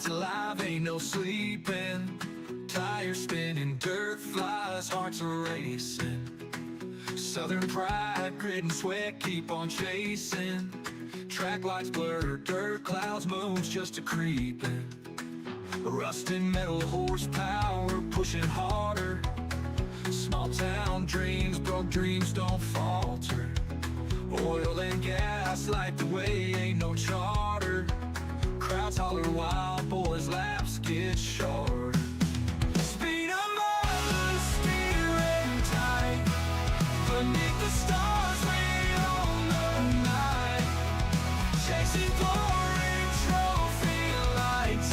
nights alive, ain't no sleeping. Tires spinning, dirt flies, hearts are racing. Southern pride, grit and sweat, keep on chasing. Track lights blur, dirt clouds, moons just a creeping. Rusted metal horsepower, pushing harder. Small town dreams, broke dreams don't falter. Oil and gas light the way, ain't no charter. Crowds holler while boys' laps get shorter. Speed 'em up, steering tight. Beneath the stars we own the night. Chasing glory, trophy lights.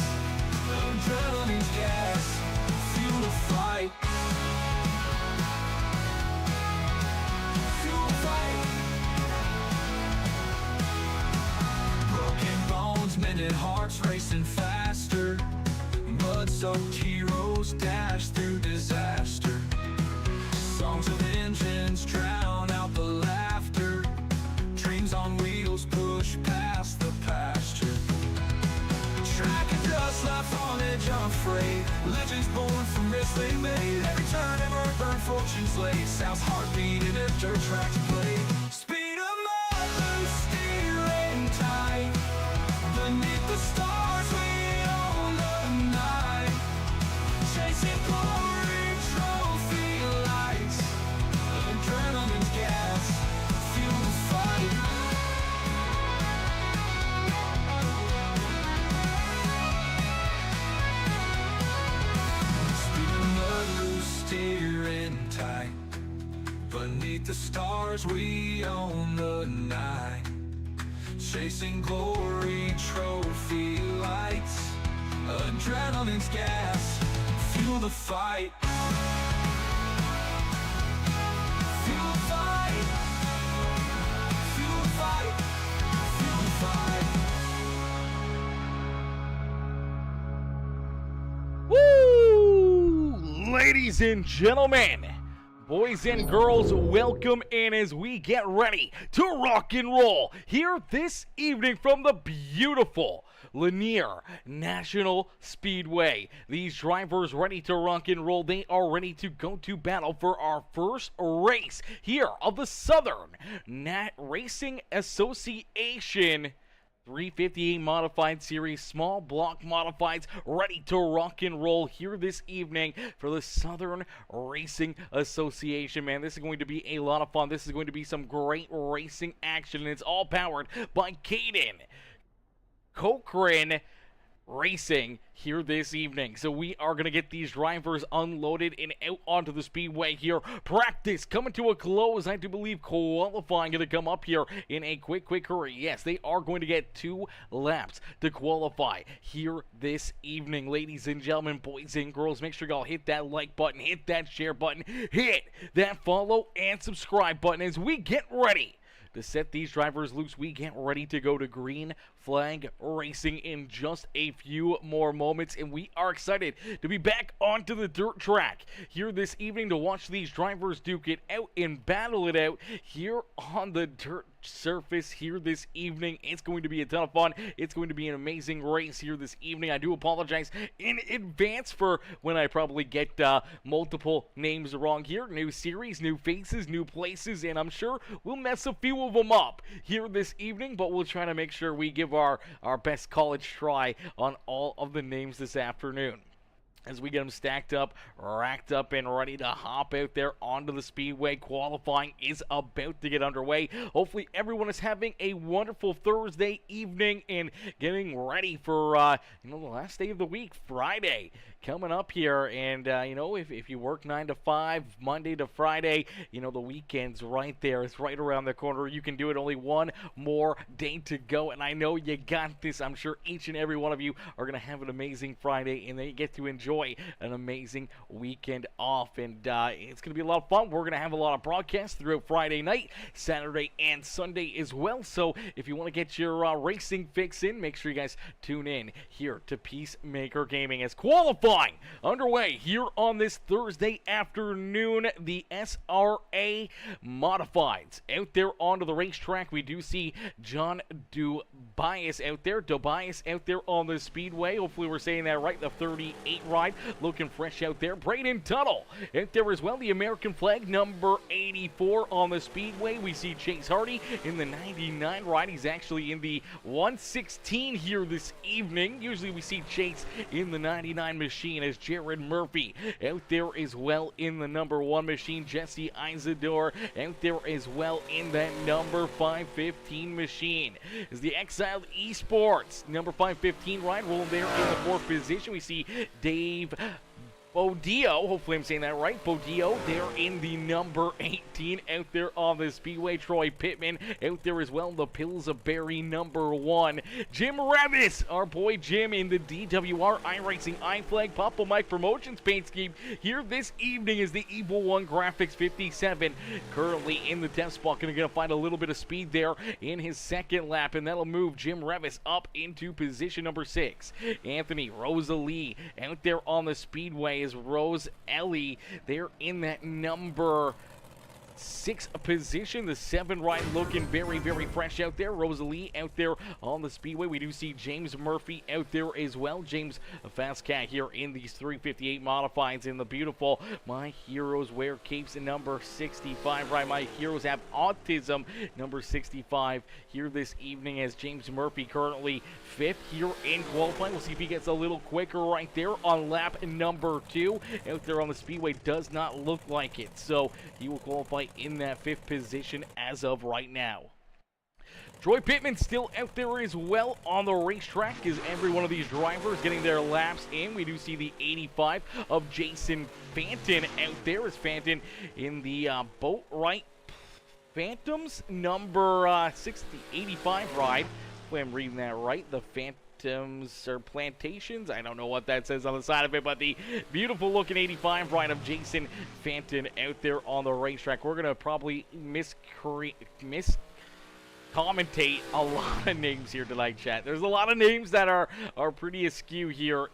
Adrenaline's gas, fuel the fight. Fuel the fight. Broken bones, mended hearts racing faster. Mud-soaked heroes dash through disaster. Songs of engines drown out the laughter. Dreams on wheels push past the pasture. Track and dust left on edge unafraid. Legends born from risks they made. Every turn ever burned fortunes laid. South's heartbeat in a dirt track to play. Speed 'em up, steering tight. Beneath the stars we own the night. Chasing glory, trophy lights. Adrenaline's gas, fuel the fight. Speeding mud loose, steering tight. Beneath the stars we own the night. Chasing glory, trophy lights. Adrenaline's gas, fuel the fight. Fuel the fight. Fuel the fight. Fuel the fight. Woo! Ladies and gentlemen, boys and girls, welcome in as we get ready to rock and roll here this evening from the beautiful Lanier National Speedway. These drivers ready to rock and roll. They are ready to go to battle for our first race here of the Southern Racing Association 358 Modified Series, small block modifieds, ready to rock and roll here this evening for the Southern Racing Association. Man, this is going to be a lot of fun. This is going to be some great racing action, and it's all powered by Carden. Cochran Racing here this evening. So we are going to get these drivers unloaded and out onto the speedway here. Practice coming to a close. I do believe qualifying going to come up here in a quick hurry. Yes, they are going to get 2 laps to qualify here this evening. Ladies and gentlemen, boys and girls, make sure y'all hit that like button, hit that share button, hit that follow and subscribe button as we get ready to set these drivers loose. We get ready to go to green flag racing in just a few more moments, and we are excited to be back onto the dirt track here this evening to watch these drivers duke it out and battle it out here on the dirt surface here this evening. It's going to be a ton of fun. It's going to be an amazing race here this evening. I do apologize in advance for when I probably get multiple names wrong here. New series, new faces, new places, and I'm sure we'll mess a few of them up here this evening, but we'll try to make sure we give our best college try on all of the names this afternoon as we get them stacked up, racked up, and ready to hop out there onto the speedway. Qualifying is about to get underway. Hopefully everyone is having a wonderful Thursday evening and getting ready for the last day of the week, Friday, coming up here. And if you work 9 to 5 Monday to Friday, the weekend's right there. It's right around the corner. You can do it. Only one more day to go, and I know you got this. I'm sure each and every one of you are going to have an amazing Friday, and then you get to enjoy an amazing weekend off, and it's going to be a lot of fun. We're going to have a lot of broadcasts throughout Friday night, Saturday, and Sunday as well. So if you want to get your racing fix in, make sure you guys tune in here to Peacemaker Gaming as qualifying qualifying underway here on this Thursday afternoon. The SRA Modifieds out there onto the racetrack. We do see John Dubias out there. Dubias out there on the speedway. Hopefully we're saying that right. The 38 ride looking fresh out there. Braden Tuttle out there as well. The American flag number 84 on the speedway. We see Chase Hardy in the 99 ride. He's actually in the 116 here this evening. Usually we see Chase in the 99 machine as Jared Murphy out there as well in the number 1 machine. Jesse Isador out there as well in that number 515 machine. Is the Exiled Esports number 515 ride rolling there in the 4th position. We see Dave Bodio, hopefully I'm saying that right. Bodio there in the number 18 out there on the speedway. Troy Pittman out there as well. The Pillsbury number 1. Jim Revis, our boy Jim in the DWR iRacing iFlag Papa Mike Promotions paint scheme here this evening is the Evil One Graphics 57. Currently in the test spot, going to find a little bit of speed there in his second lap, and that'll move Jim Revis up into position number 6. Anthony Rosalie out there on the speedway is Rose Ellie. They're in that number 6 position. The 7 ride looking very, very fresh out there. Rosalie out there on the speedway. We do see James Murphy out there as well. James, a fast cat here in these 358 modifieds in the beautiful My Heroes Wear Capes number 65 ride. My Heroes Have Autism number 65 here this evening as James Murphy currently 5th here in qualifying. We'll see if he gets a little quicker right there on lap number 2. Out there on the speedway does not look like it. So he will qualify in that 5th position as of right now. Troy Pittman still out there as well on the racetrack as every one of these drivers getting their laps in. We do see the 85 of Jason Fanton out there as Fanton in the Boat Right Phantoms number 85 ride. Hopefully I'm reading that right. The Phantoms or Plantations. I don't know what that says on the side of it, but the beautiful looking 85 ride of Jason Fanton out there on the racetrack. We're going to probably commentate a lot of names here tonight, chat. There's a lot of names that are pretty askew here,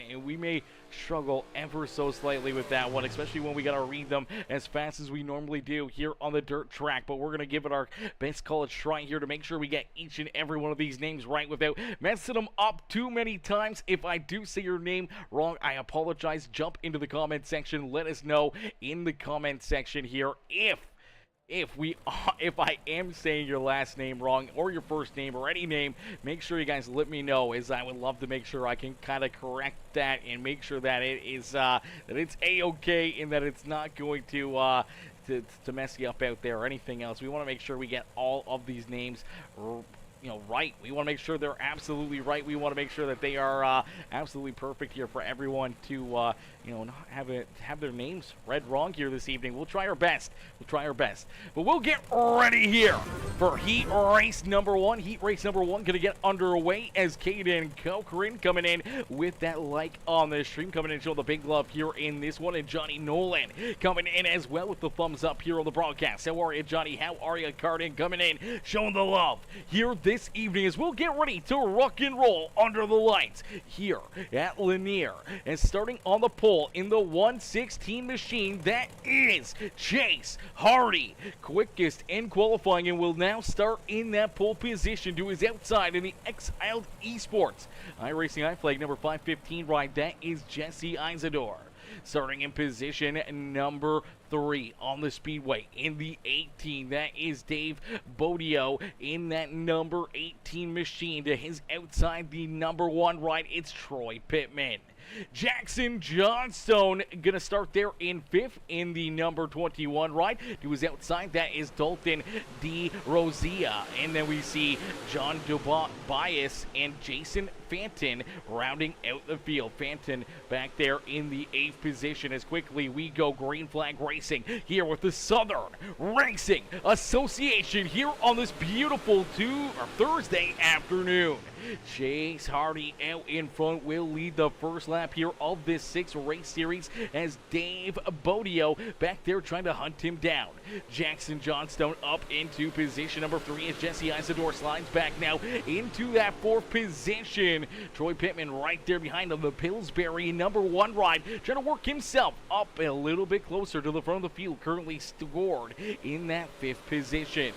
and we may struggle ever so slightly with that one, especially when we got to read them as fast as we normally do here on the dirt track. But we're going to give it our best college try here to make sure we get each and every one of these names right without messing them up too many times. If I do say your name wrong, I apologize. Jump into the comment section. Let us know in the comment section here if I am saying your last name wrong or your first name or any name. Make sure you guys let me know, as I would love to make sure I can kind of correct that and make sure that it is that it's a-okay and that it's not going to mess you up out there or anything else. We want to make sure we get all of these names right. We want to make sure they're absolutely right. We want to make sure that they are absolutely perfect here for everyone to not have their names read wrong here this evening. We'll try our best. But we'll get ready here for heat race number 1. Heat race number 1 going to get underway as Carden Cochran coming in with that like on the stream, coming in showing the big love here in this one, and Johnny Nolan coming in as well with the thumbs up here on the broadcast. How are you, Johnny? How are you, Carden? Coming in showing the love here this evening as we'll get ready to rock and roll under the lights here at Lanier. And starting on the pole in the 116 machine, that is Chase Hardy, quickest in qualifying, and will now start in that pole position to his outside in the Exiled Esports iRacing iFlag number 515 ride. That is Jesse Isador. Starting in position number 3 on the speedway in the 18, that is Dave Bodio in that number 18 machine. To his outside, the number 1 ride, it's Troy Pittman. Jackson Johnstone gonna start there in 5th in the number 21 ride. To his outside, that is Dalton D. Rosia. And then we see John Dubias and Jason Fanton rounding out the field. Fanton back there in the 8th position. As quickly we go green flag racing here with the Southern Racing Association here on this beautiful Thursday afternoon. Chase Hardy out in front will lead the first lap here of this 6-race series as Dave Bodio back there trying to hunt him down. Jackson Johnstone up into position number 3 as Jesse Isidore slides back now into that 4th position. Troy Pittman right there behind him, the Pillsbury number 1 ride, trying to work himself up a little bit closer to the front of the field, currently scored in that 5th position.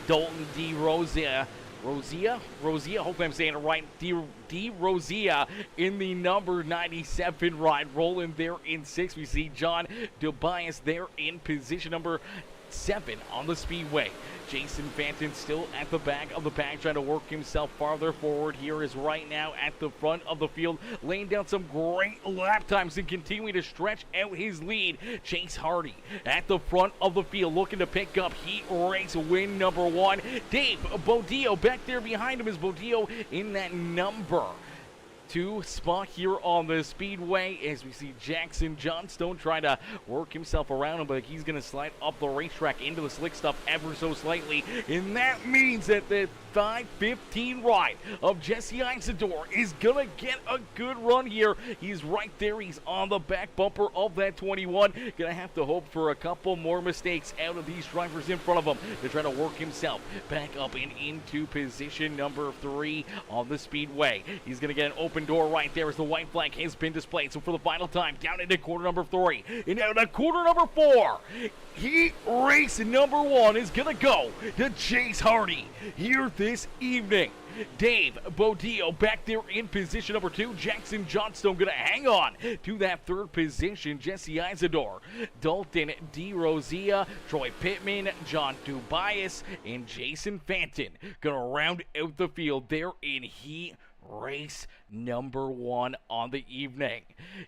Dalton DeRosia, hopefully I'm saying it right, DeRosia in the number 97 ride, rolling there in 6th. We see John Tobias there in position number 7 on the Speedway. Jason Fanton still at the back of the pack, trying to work himself farther forward. Here is right now at the front of the field, laying down some great lap times and continuing to stretch out his lead. Chase Hardy at the front of the field, looking to pick up heat race win number 1. Dave Bodio back there behind him is Bodio in that number 2 spot here on the Speedway as we see Jackson Johnstone trying to work himself around him, but he's going to slide up the racetrack into the slick stuff ever so slightly, and that means that the 5:15 ride of Jesse Isidore is going to get a good run here. He's right there. He's on the back bumper of that 21. Going to have to hope for a couple more mistakes out of these drivers in front of him to try to work himself back up and into position number 3 on the Speedway. He's going to get an open door right there as the white flag has been displayed. So for the final time, down into corner number 3 and now to corner number 4. Heat race number 1 is going to go to Chase Hardy here this evening. Dave Bodio back there in position number 2. Jackson Johnstone going to hang on to that 3rd position. Jesse Isidore, Dalton DeRosia, Troy Pittman, John Tobias, and Jason Fanton going to round out the field there in heat race number 1 on the evening.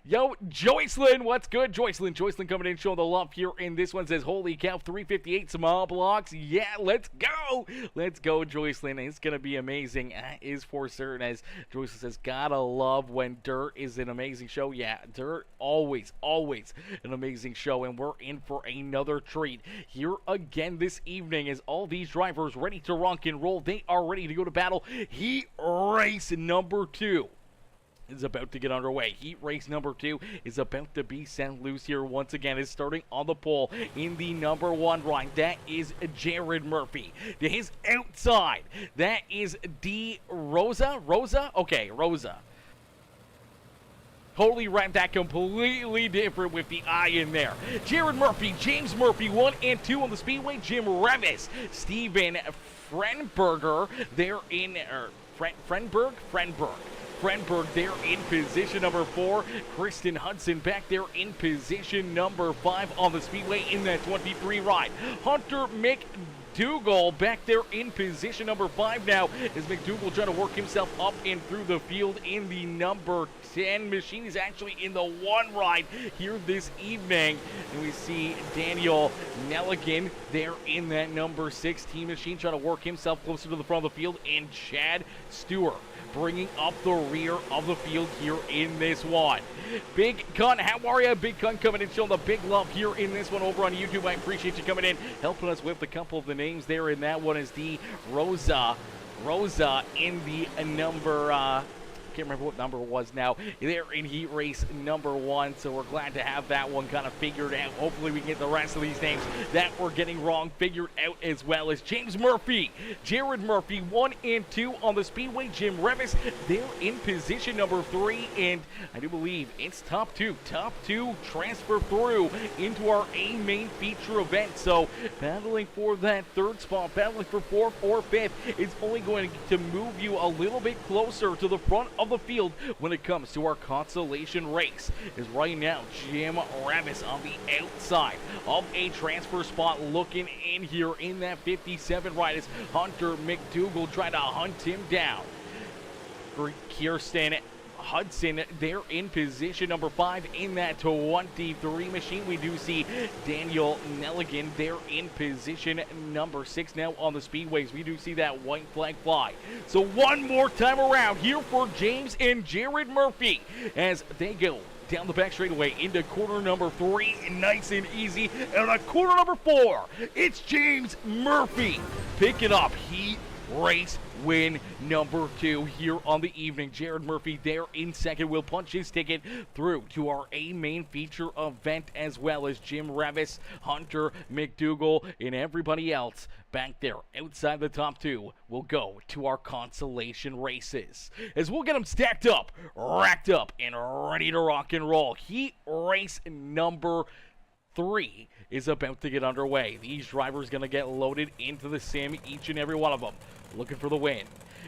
Yo, Joycelyn, what's good? Joycelyn coming in, showing the love here in this one. Says, holy cow, 358 small blocks. Yeah, let's go, Joycelyn. It's gonna be amazing. That is for certain. As Joycelyn says, gotta love when dirt is an amazing show. Yeah, dirt always an amazing show, and we're in for another treat here again this evening as all these drivers ready to rock and roll. They are ready to go to battle. Heat race number 2 is about to get underway. Heat race number 2 is about to be sent loose here once again. Is starting on the pole in the number 1 ride. That is Jared Murphy. To his outside, that is Rosa. Totally read that completely different with the I in there. Jared Murphy, James Murphy, 1 and 2 on the Speedway. Jim Revis, Steven Frenberger, they're in Frenberg there in position number 4. Kristen Hudson back there in position number 5 on the Speedway in that 23 ride. Hunter McDougal back there in position number 5 now as McDougal trying to work himself up and through the field in the number 10 machine. Is actually in the 1 ride here this evening. And we see Daniel Nelligan there in that number 16 machine trying to work himself closer to the front of the field, and Chad Stewart bringing up the rear of the field here in this one. Big Cunt, how are you? Big Cunt coming in, showing the big love here in this one over on YouTube. I appreciate you coming in, helping us with a couple of the names there. And that one is the Rosa in the number, can't remember what number it was now. They're in heat race number 1, so we're glad to have that one kind of figured out. Hopefully we can get the rest of these names that we're getting wrong figured out as well. As James Murphy, Jared Murphy, 1 and 2 on the Speedway. Jim Revis, they're in position number 3, and I do believe it's top two transfer through into our A main feature event. So battling for that 3rd spot, battling for 4th or 5th, is only going to move you a little bit closer to the front of the field when it comes to our consolation race. Is right now Jim Revis on the outside of a transfer spot, looking in here in that 57 ride as Hunter McDougal trying to hunt him down. Kirsten Hudson there in position number 5 in that 23 machine. We do see Daniel Nelligan there in position number 6 now on the Speedways. We do see that white flag fly. So one more time around here for James and Jared Murphy as they go down the back straightaway into corner number 3, nice and easy. And on corner number 4, it's James Murphy picking up heat race win number 2 here on the evening. Jared Murphy there in second will punch his ticket through to our A main feature event, as well as Jim Revis, Hunter, McDougall, and everybody else back there outside the top 2 will go to our consolation races, as we'll get them stacked up, racked up, and ready to rock and roll. Heat race number 3 is about to get underway. These drivers going to get loaded into the sim, each and every one of them looking for the win.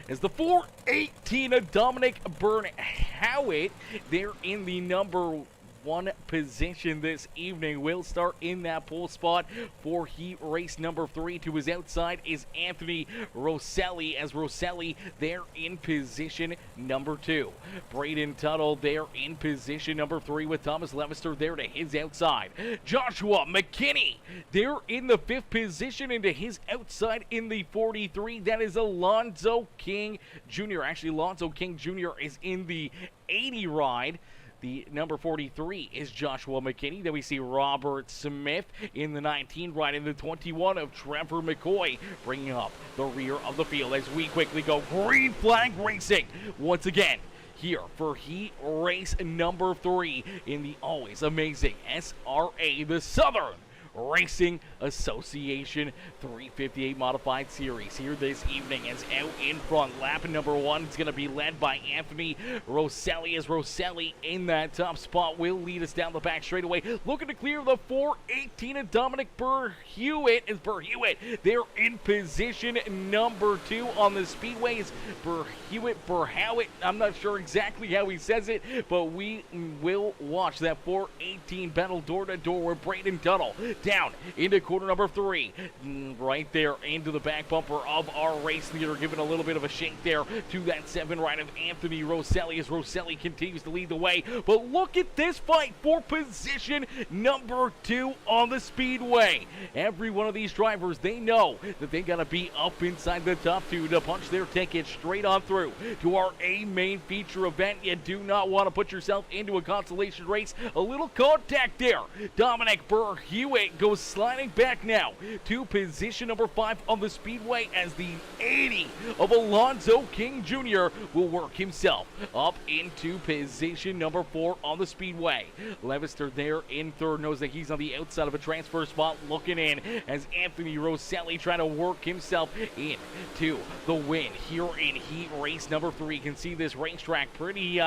As the 418 of Dominic Burnhowitt, they're in the number 1 position this evening, will start in that pole spot for heat race number 3. To his outside is Anthony Rosselli, as Rosselli there in position number 2. Braden Tuttle there in position number 3, with Thomas Levester there to his outside. Joshua McKinney there in the 5th position, and to his outside in the 43, that is Alonzo King Jr. Actually, Alonzo King Jr. is in the 80 ride. The number 43 is Joshua McKinney. Then we see Robert Smith in the 19 ride, in the 21 of Trevor McCoy, bringing up the rear of the field as we quickly go green flag racing once again here for heat race number 3 in the always amazing SRA, the Southern Racing Association 358 Modified Series here this evening. As out in front, lap number 1 is going to be led by Anthony Rosselli, as Rosselli in that top spot will lead us down the back straightaway, looking to clear the 418 of Dominic Burnhowitt. As Burnhowitt, they're in position number 2 on the speedways. Burnhowitt, I'm not sure exactly how he says it, but we will watch that 418 battle door to door with Braden Tuttle down into corner number 3, right there into the back bumper of our race leader, giving a little bit of a shake there to that 7 ride of Anthony Rosselli, as Rosselli continues to lead the way. But look at this fight for position number 2 on the speedway. Every one of these drivers, they know that they gotta be up inside the top 2 to punch their ticket straight on through to our A main feature event. You do not want to put yourself into a consolation race. A little contact there. Dominic Burnhowitt goes sliding back now to position number 5 on the speedway, as the 80 of Alonzo King Jr. will work himself up into position number 4 on the speedway. Levester there in 3rd, knows that he's on the outside of a transfer spot, looking in as Anthony Rosselli trying to work himself into the win here in heat race number 3. You can see this racetrack pretty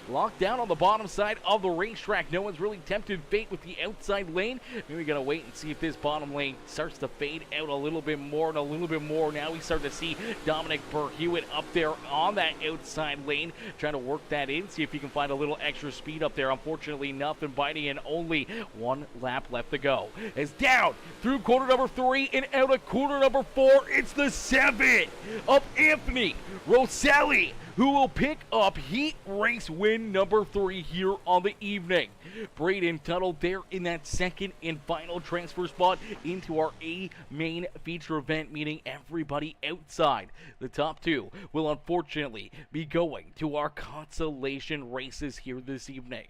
locked down on the bottom side of the racetrack. No one's really tempted fate with the outside lane. Maybe we gotta wait and see if this bottom lane starts to fade out a little bit more and a little bit more. Now we start to see Dominic Burnhowitt up there on that outside lane, trying to work that in, see if he can find a little extra speed up there. Unfortunately, nothing biting, and only 1 lap left to go. As down through corner number 3 and out of corner number 4, it's the 7 of Anthony Rosselli, who will pick up heat race win number 3 here on the evening. Braden Tuttle there in that 2nd and final transfer spot into our A main feature event, meaning everybody outside the top 2 will unfortunately be going to our consolation races here this evening,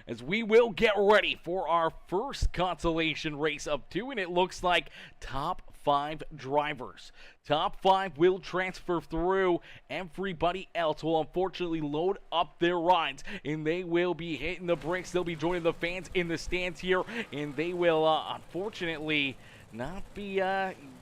as we will get ready for our first consolation race of 2, and it looks like top 5 drivers. Top 5 will transfer through. Everybody else will unfortunately load up their rides, and they will be hitting the bricks. They'll be joining the fans in the stands here, and they will unfortunately not be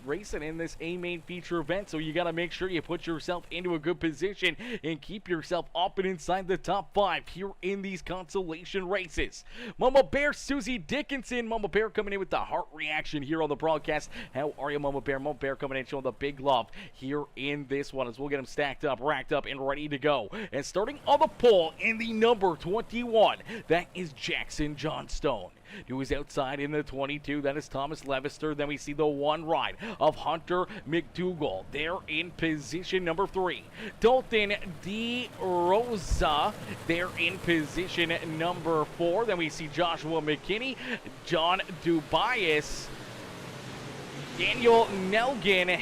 racing in this A main feature event. So you got to make sure you put yourself into a good position and keep yourself up and inside the top 5 here in these consolation races. Mama Bear Susie Dickinson, Mama Bear coming in with the heart reaction here on the broadcast. How are you, Mama Bear? Mama Bear coming in showing the big love here in this one, as we'll get them stacked up, racked up, and ready to go. And starting on the pole in the number 21, that is Jackson Johnstone. To his outside in the 22, that is Thomas Levester. Then we see the 1 ride of Hunter McDougall there in position number 3. Dalton D. Rosa there in position number 4. Then we see Joshua McKinney, John Dubias, Daniel Nelgen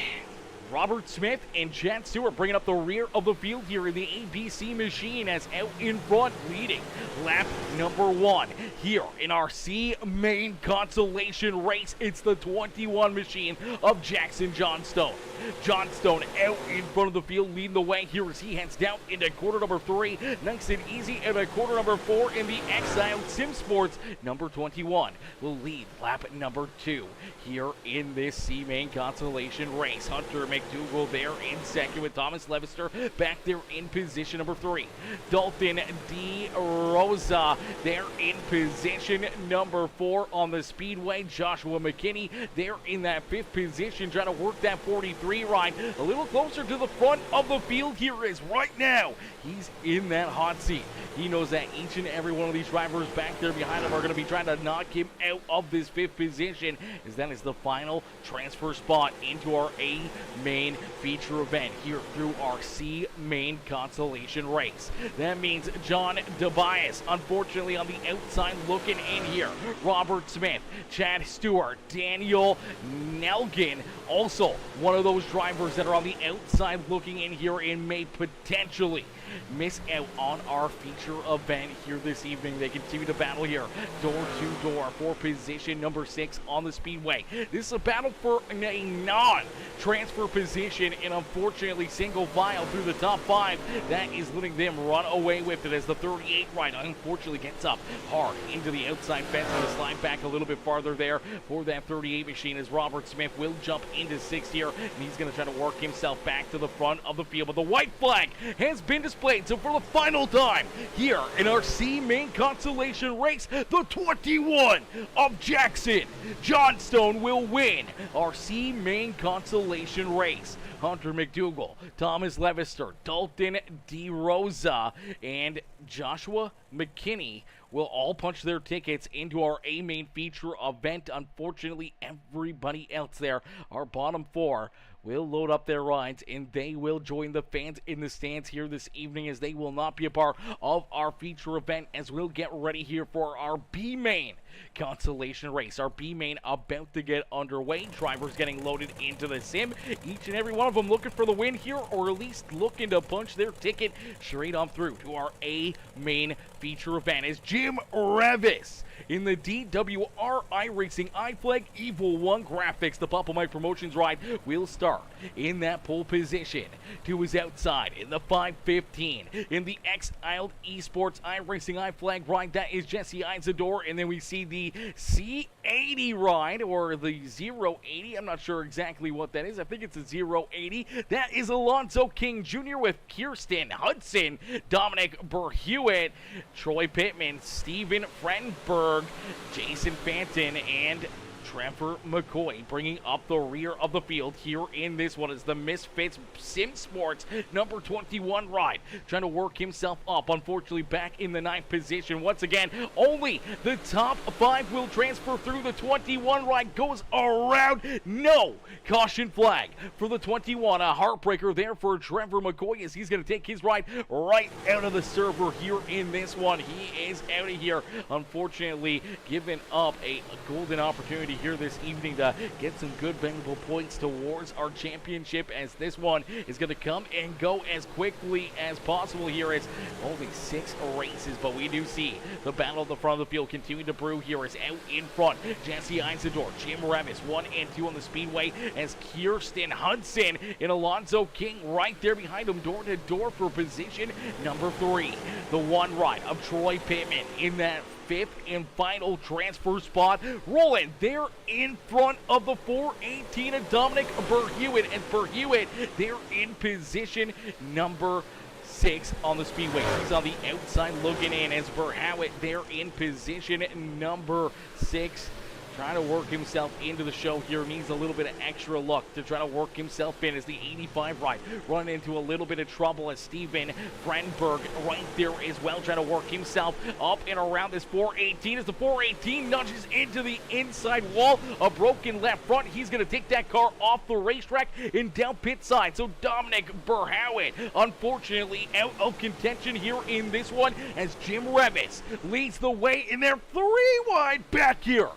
Robert Smith and Chad Stewart bringing up the rear of the field here in the ABC machine as out in front leading lap number 1 here in our C main consolation race. It's the 21 machine of Jackson Johnstone. Johnstone out in front of the field leading the way here as he heads down into quarter number 3. Nice and easy at quarter number 4 in the Exile Sim Sports. Number 21 will lead lap number 2 here in this C main consolation race. Hunter McDougal there in second with Thomas Levister back there in position number 3. Dalton D. Rosa there in position number 4 on the speedway. Joshua McKinney there in that 5th position trying to work that 43 ride a little closer to the front of the field here is right now. He's in that hot seat. He knows that each and every one of these drivers back there behind him are going to be trying to knock him out of this 5th position, as that is the final transfer spot into our A main feature event here through our C main consolation race. That means John DeBias, unfortunately, on the outside looking in here. Robert Smith, Chad Stewart, Daniel Nelgin, also one of those drivers that are on the outside looking in here and may potentially miss out on our feature event here this evening. They continue to battle here door to door for position number 6 on the speedway. This is a battle for a non-transfer position, and unfortunately single file through the top 5. That is letting them run away with it as the 38 rider unfortunately gets up hard into the outside fence and slide back a little bit farther there for that 38 machine, as Robert Smith will jump into 6th here, and he's going to try to work himself back to the front of the field. But the white flag has been displayed. So for the final time here in our C main consolation race, the 21 of Jackson Johnstone will win our C main consolation race. Hunter McDougal, Thomas Levister, Dalton D. Rosa, and Joshua McKinney will all punch their tickets into our A main feature event. Unfortunately, everybody else there, our bottom 4, will load up their rides and they will join the fans in the stands here this evening, as they will not be a part of our feature event, as we'll get ready here for our B main consolation race. Our B main about to get underway. Drivers getting loaded into the sim, each and every one of them looking for the win here, or at least looking to punch their ticket straight on through to our A main feature event, as Jim Revis in the DWRI Racing iFlag Evil 1 graphics, the Papa Mike Promotions ride, will start in that pole position. To his outside in the 515 in the Exiled Esports iRacing iFlag ride, that is Jesse Isidore, and then we see the C80 ride, or the 080. I'm not sure exactly what that is. I think it's a 080. That is Alonzo King Jr. with Kirsten Hudson, Dominic Berhewitt, Troy Pittman, Steven Frenberg, Jason Fanton, and Trevor McCoy bringing up the rear of the field here in this one is the Misfits Sim Sports number 21 ride, trying to work himself up, unfortunately back in the 9th position. Once again, only the top 5 will transfer through. The 21 ride goes around. No caution flag for the 21. A heartbreaker there for Trevor McCoy, as he's going to take his ride right out of the server here in this one. He is out of here, unfortunately giving up a golden opportunity here this evening to get some good valuable points towards our championship, as this one is going to come and go as quickly as possible here. It's only 6 races, but we do see the battle at the front of the field continue to brew here, as out in front Jesse Isidore, Jim Revis 1 and 2 on the speedway, as Kirsten Hudson and Alonzo King right there behind him, door to door for position number 3. The 1 ride of Troy Pittman in that 5th and final transfer spot, rolling there in front of the 418 of Dominic Berhewitt, and Berhewitt there in position number 6 on the speedway. He's on the outside looking in, as Berhewitt there in position number 6. Trying to work himself into the show here. Needs a little bit of extra luck to try to work himself in, as the 85 ride run into a little bit of trouble, as Steven Frenberg right there as well, trying to work himself up and around this 418, as the 418 nudges into the inside wall. A broken left front. He's going to take that car off the racetrack and down pit side. So Dominic Berhewitt, unfortunately, out of contention here in this one, as Jim Revis leads the way in their 3 wide back here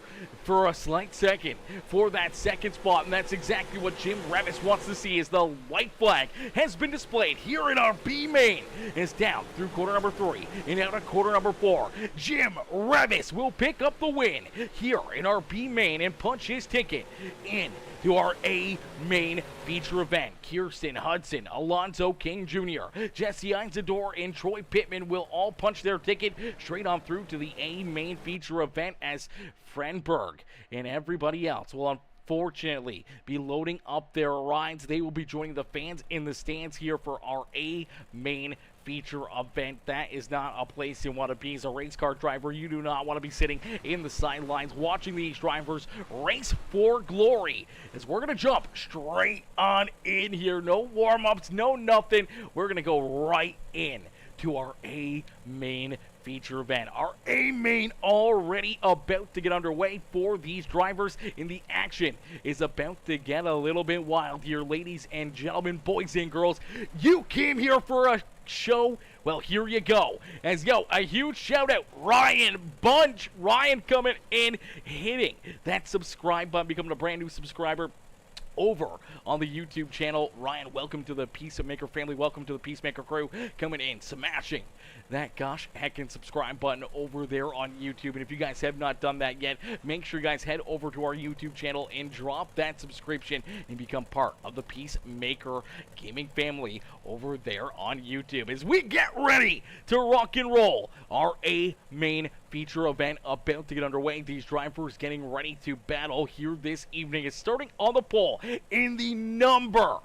for a slight second for that second spot, and that's exactly what Jim Revis wants to see as the white flag has been displayed here in our B main. It's down through quarter number 3 and out of quarter number 4. Jim Revis will pick up the win here in our B main and punch his ticket in to our A main feature event. Kirsten Hudson, Alonzo King Jr., Jesse Isidore, and Troy Pittman will all punch their ticket straight on through to the A main feature event, as Frenberg and everybody else will unfortunately be loading up their rides. They will be joining the fans in the stands here for our A main feature event. That is not a place you want to be as a race car driver. You do not want to be sitting in the sidelines watching these drivers race for glory, as we're going to jump straight on in here. No warm-ups, no nothing. We're going to go right in to our A main feature event. Our A main already about to get underway for these drivers, and the action is about to get a little bit wild here, ladies and gentlemen, boys and girls. You came here for a show, well, here you go. As a huge shout out, Ryan Bunch. Ryan coming in, hitting that subscribe button, becoming a brand new subscriber over on the YouTube channel. Ryan, welcome to the Peacemaker family. Welcome to the Peacemaker crew. Coming in, smashing that gosh heckin' subscribe button over there on YouTube. And if you guys have not done that yet, make sure you guys head over to our YouTube channel and drop that subscription and become part of the Peacemaker gaming family over there on YouTube, as we get ready to rock and roll our A main feature event about to get underway. These drivers getting ready to battle here this evening is starting on the pole in the number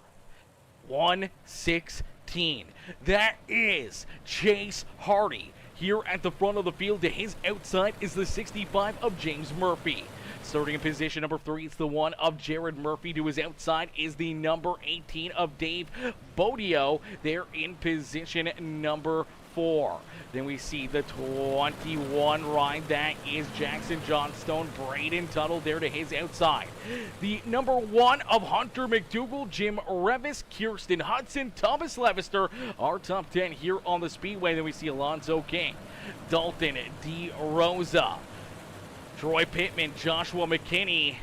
116. That is Chase Hardy. Here at the front of the field, to his outside is the 65 of James Murphy. Starting in position number 3, it's the one of Jared Murphy. To his outside is the number 18 of Dave Bodio. They're in position number 4. Then we see the 21 ride. That is Jackson Johnstone. Braden Tuttle there to his outside. The number 1 of Hunter McDougal, Jim Revis, Kirsten Hudson, Thomas Levister. Our top 10 here on the Speedway. Then we see Alonzo King, Dalton D. Rosa, Troy Pittman, Joshua McKinney,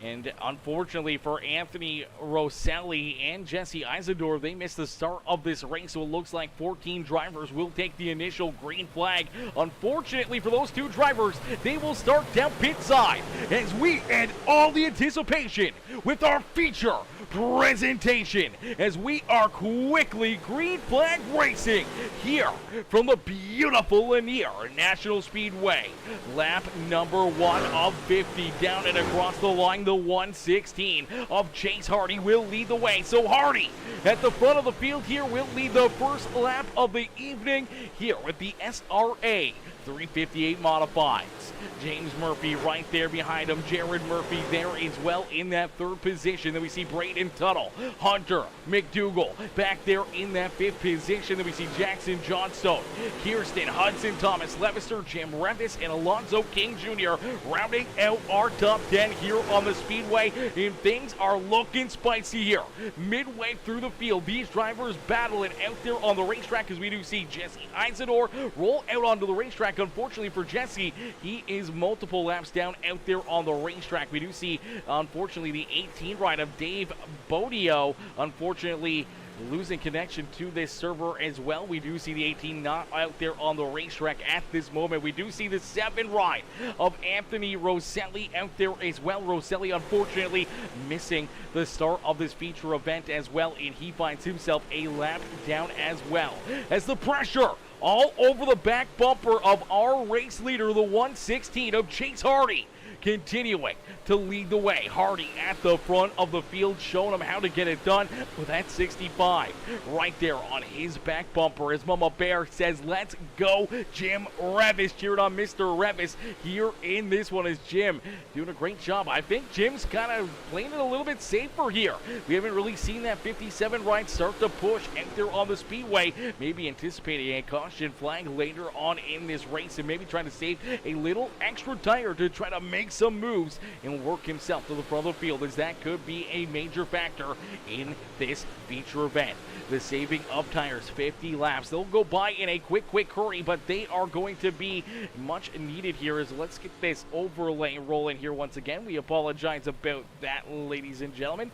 and unfortunately for Anthony Rosselli and Jesse Isidore, they missed the start of this race, so it looks like 14 drivers will take the initial green flag. Unfortunately for those 2 drivers, they will start down pit side as we end all the anticipation with our feature presentation, as we are quickly green flag racing here from the beautiful Lanier International Speedway. Lap number 1 of 50, down and across the line. The 116 of Chase Hardy will lead the way. So Hardy at the front of the field here will lead the first lap of the evening here with the SRA 358 Modifieds. James Murphy right there behind him. Jared Murphy there as well in that 3rd position. Then we see Braden Tuttle, Hunter McDougal back there in that 5th position. Then we see Jackson Johnstone, Kirsten Hudson, Thomas Levister, Jim Revis, and Alonzo King Jr. rounding out our top 10 here on the Speedway. And things are looking spicy here. Midway through the field, these drivers battling out there on the racetrack, as we do see Jesse Isidore roll out onto the racetrack. Unfortunately for Jesse, he is multiple laps down out there on the racetrack. We do see, unfortunately, the 18 ride of Dave Bodio, unfortunately, losing connection to this server as well. We do see the 18 not out there on the racetrack at this moment. We do see the 7 ride of Anthony Rosselli out there as well. Rosselli, unfortunately, missing the start of this feature event as well, and he finds himself a lap down as well, as the pressure all over the back bumper of our race leader, the 116 of Chase Hardy, continuing to lead the way. Hardy at the front of the field, showing him how to get it done with that 65 right there on his back bumper. As Mama Bear says, let's go, Jim Revis. Cheered on Mr. Revis here in this one, as Jim doing a great job. I think Jim's kind of playing it a little bit safer here. We haven't really seen that 57 ride start to push out there on the Speedway, maybe anticipating a caution caution flag later on in this race and maybe trying to save a little extra tire to try to make some moves and work himself to the front of the field, as that could be a major factor in this feature event. The saving of tires, 50 laps. They'll go by in a quick hurry, but they are going to be much needed here. As let's get this overlay rolling here once again. We apologize about that, ladies and gentlemen.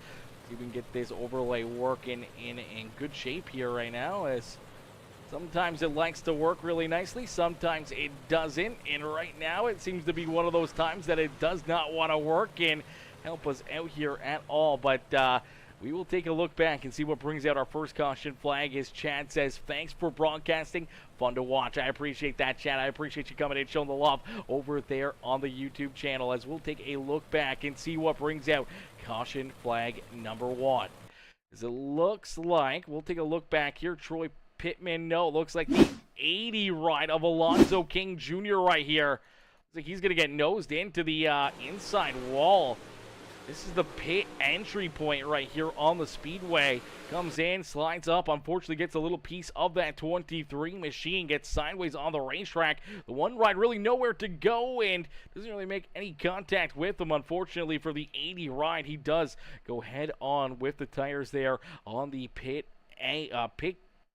See if we can get this overlay working in good shape here right now, as sometimes it likes to work really nicely, sometimes it doesn't, and right now it seems to be one of those times that it does not want to work and help us out here at all. But we will take a look back and see what brings out our first caution flag. As Chad says, thanks for broadcasting. Fun to watch. I appreciate that, Chad. I appreciate you coming in, showing the love over there on the YouTube channel, as we'll take a look back and see what brings out caution flag number 1. As it looks like, we'll take a look back here. Troy Pittman, no, looks like the 80 ride of Alonzo King Jr. right here. Looks like he's going to get nosed into the inside wall. This is the pit entry point right here on the speedway. Comes in, slides up, unfortunately gets a little piece of that 23 machine, gets sideways on the racetrack. The one ride really nowhere to go and doesn't really make any contact with him. Unfortunately for the 80 ride, he does go head on with the tires there on the pit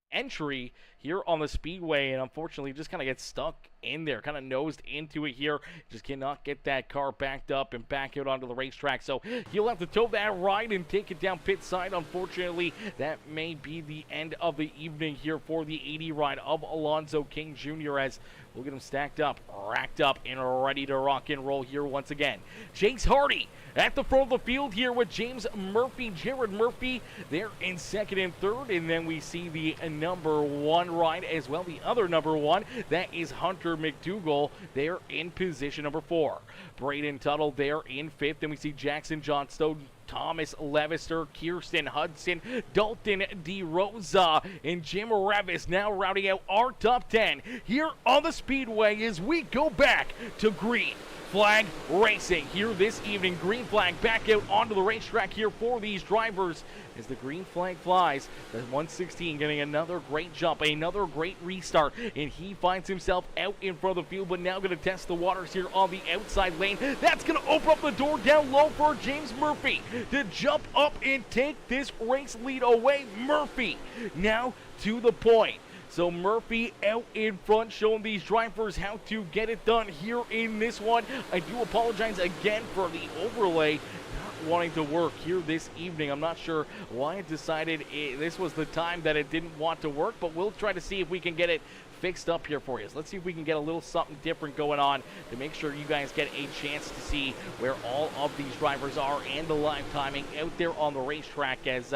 entry here on the speedway, and unfortunately just kind of gets stuck in there, kind of nosed into it here. Just cannot get that car backed up and back out onto the racetrack, so he'll have to tow that ride and take it down pit side. Unfortunately, that may be the end of the evening here for the 80 ride of Alonzo King Jr., as we'll get him stacked up, racked up, and ready to rock and roll here once again. Chase Hardy at the front of the field here with James Murphy, Jared Murphy there in second and third, and then we see the number 1 ride as well, the other number 1, that is Hunter McDougall there in position number 4. Braden Tuttle there in 5th, and we see Jackson Johnstone, Thomas Levister, Kirsten Hudson, Dalton DeRosa, and Jim Revis now rounding out our top 10 here on the Speedway as we go back to green flag racing here this evening. Green flag back out onto the racetrack here for these drivers as the green flag flies. The 116 getting another great jump, another great restart, and he finds himself out in front of the field, but now going to test the waters here on the outside lane. That's going to open up the door down low for James Murphy to jump up and take this race lead away. Murphy now to the point. So Murphy out in front, showing these drivers how to get it done here in this one. I do apologize again for the overlay not wanting to work here this evening. I'm not sure why it decided this was the time that it didn't want to work, but we'll try to see if we can get it fixed up here for you. So let's see if we can get a little something different going on to make sure you guys get a chance to see where all of these drivers are and the live timing out there on the racetrack, as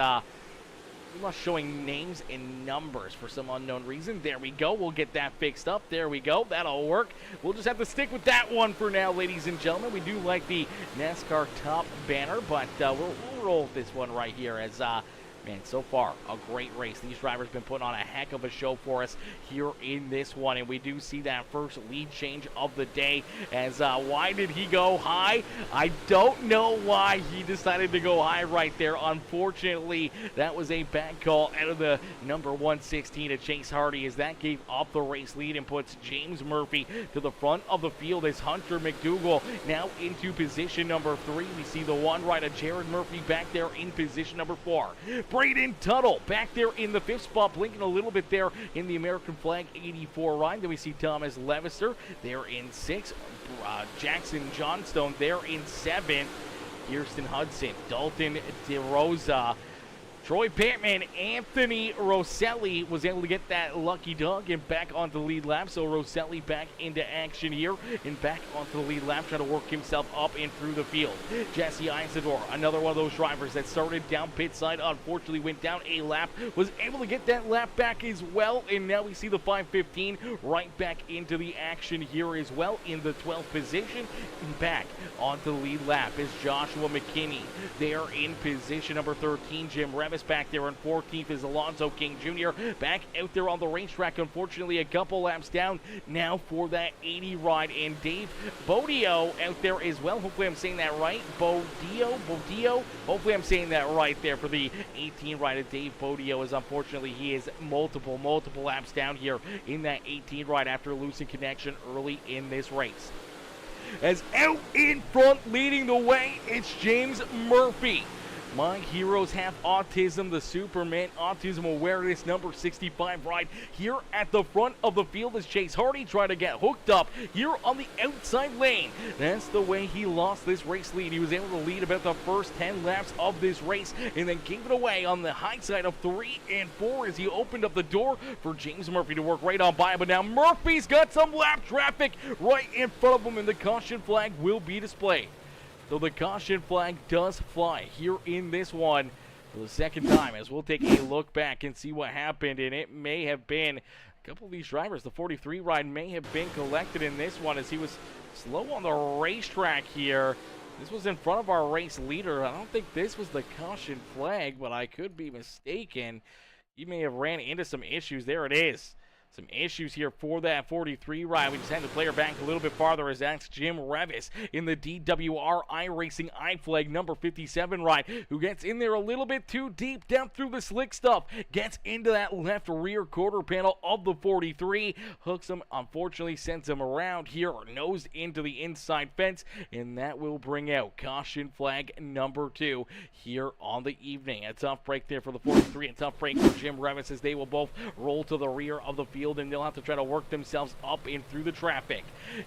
I'm not showing names and numbers for some unknown reason. There we go. We'll get that fixed up. There we go. That'll work. We'll just have to stick with that one for now, ladies and gentlemen. We do like the NASCAR top banner, but we'll roll with this one right here as man, so far, a great race. These drivers have been putting on a heck of a show for us here in this one, and we do see that first lead change of the day as why did he go high? I don't know why he decided to go high right there. Unfortunately, that was a bad call out of the number 116 to Chase Hardy, as that gave up the race lead and puts James Murphy to the front of the field as Hunter McDougall now into position number 3. We see the one rider Jared Murphy back there in position number 4. Braden Tuttle back there in the 5th spot, blinking a little bit there in the American flag 84 ride. Then we see Thomas Levister there in 6th. Jackson Johnstone there in 7th. Kirsten Hudson, Dalton DeRosa, Troy Pittman, Anthony Rosselli was able to get that lucky dog and back onto the lead lap. So Rosselli back into action here and back onto the lead lap, trying to work himself up and through the field. Jesse Isidore, another one of those drivers that started down pit side, unfortunately went down a lap, was able to get that lap back as well. And now we see the 515 right back into the action here as well in the 12th position. And back onto the lead lap is Joshua McKinney there in position number 13. Jim Revis Revis back there in 14th is Alonzo King Jr. back out there on the racetrack. Unfortunately, a couple laps down now for that 80 ride. And Dave Bodio out there as well. Hopefully I'm saying that right. Bodio. Hopefully I'm saying that right there for the 18 ride of Dave Bodio, as unfortunately he is multiple laps down here in that 18 ride after losing connection early in this race. As out in front leading the way, it's James Murphy. My heroes have autism, the Superman Autism Awareness number 65 ride here at the front of the field as Chase Hardy tried to get hooked up here on the outside lane. That's the way he lost this race lead. He was able to lead about the first 10 laps of this race and then gave it away on the high side of 3 and 4 as he opened up the door for James Murphy to work right on by. But now Murphy's got some lap traffic right in front of him, and the caution flag will be displayed. So the caution flag does fly here in this one for the second time, as we'll take a look back and see what happened. And it may have been a couple of these drivers. The 43 ride may have been collected in this one as he was slow on the racetrack here. This was in front of our race leader. I don't think this was the caution flag, but I could be mistaken. He may have ran into some issues. There it is. Some issues here for that 43 ride. We just had to play her back a little bit farther as that's Jim Revis in the DWR iRacing iFlag number 57 ride, who gets in there a little bit too deep down through the slick stuff, gets into that left rear quarter panel of the 43, hooks him, unfortunately sends him around here, nose into the inside fence, and that will bring out caution flag number 2 here on the evening. A tough break there for the 43, a tough break for Jim Revis as they will both roll to the rear of the field, and they'll have to try to work themselves up and through the traffic.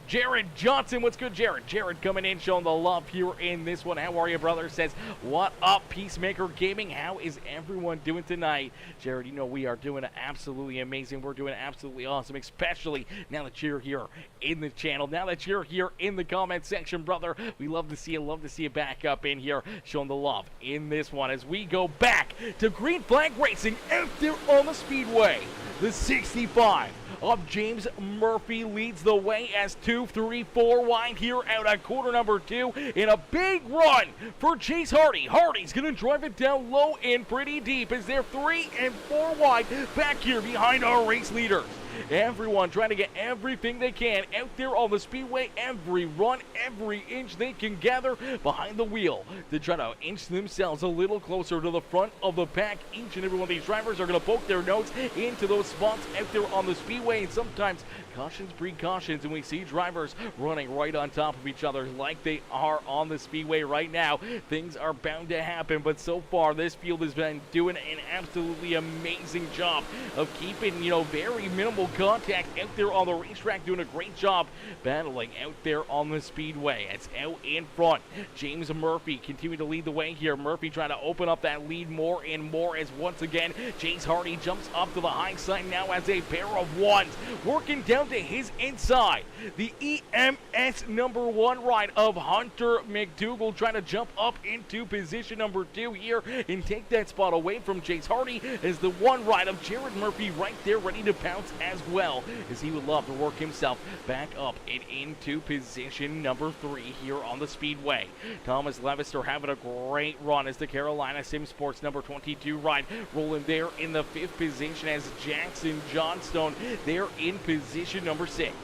Jared Johnson, what's good, Jared? Jared coming in, showing the love here in this one. How are you, brother? Says, what up, Peacemaker Gaming? How is everyone doing tonight? Jared, you know we are doing absolutely amazing. We're doing absolutely awesome, especially now that you're here in the channel, now that you're here in the comment section, brother. We love to see you back up in here, showing the love in this one as we go back to Green Flag Racing out there on the Speedway. The 65 of James Murphy leads the way as 2, 3, 4 wide here out at quarter number 2 in a big run for Chase Hardy. Hardy's going to drive it down low and pretty deep as they're 3 and 4 wide back here behind our race leaders. Everyone trying to get everything they can out there on the speedway, every run, every inch they can gather behind the wheel to try to inch themselves a little closer to the front of the pack. Each and every one of these drivers are going to poke their nose into those spots out there on the speedway, and sometimes cautions breed cautions, and we see drivers running right on top of each other like they are on the speedway right now. Things are bound to happen, but so far this field has been doing an absolutely amazing job of keeping, very minimal contact out there on the racetrack, doing a great job battling out there on the speedway. It's out in front. James Murphy continuing to lead the way here. Murphy trying to open up that lead more and more as once again Chase Hardy jumps up to the high side now as a pair of ones, working down to his inside. The EMS number 1 ride of Hunter McDougal trying to jump up into position number 2 here and take that spot away from Chase Hardy as the 1 ride of Jared Murphy right there ready to pounce as well, as he would love to work himself back up and into position number 3 here on the speedway. Thomas Levister having a great run as the Carolina Sim Sports number 22 ride rolling there in the 5th position as Jackson Johnstone there in position number 6.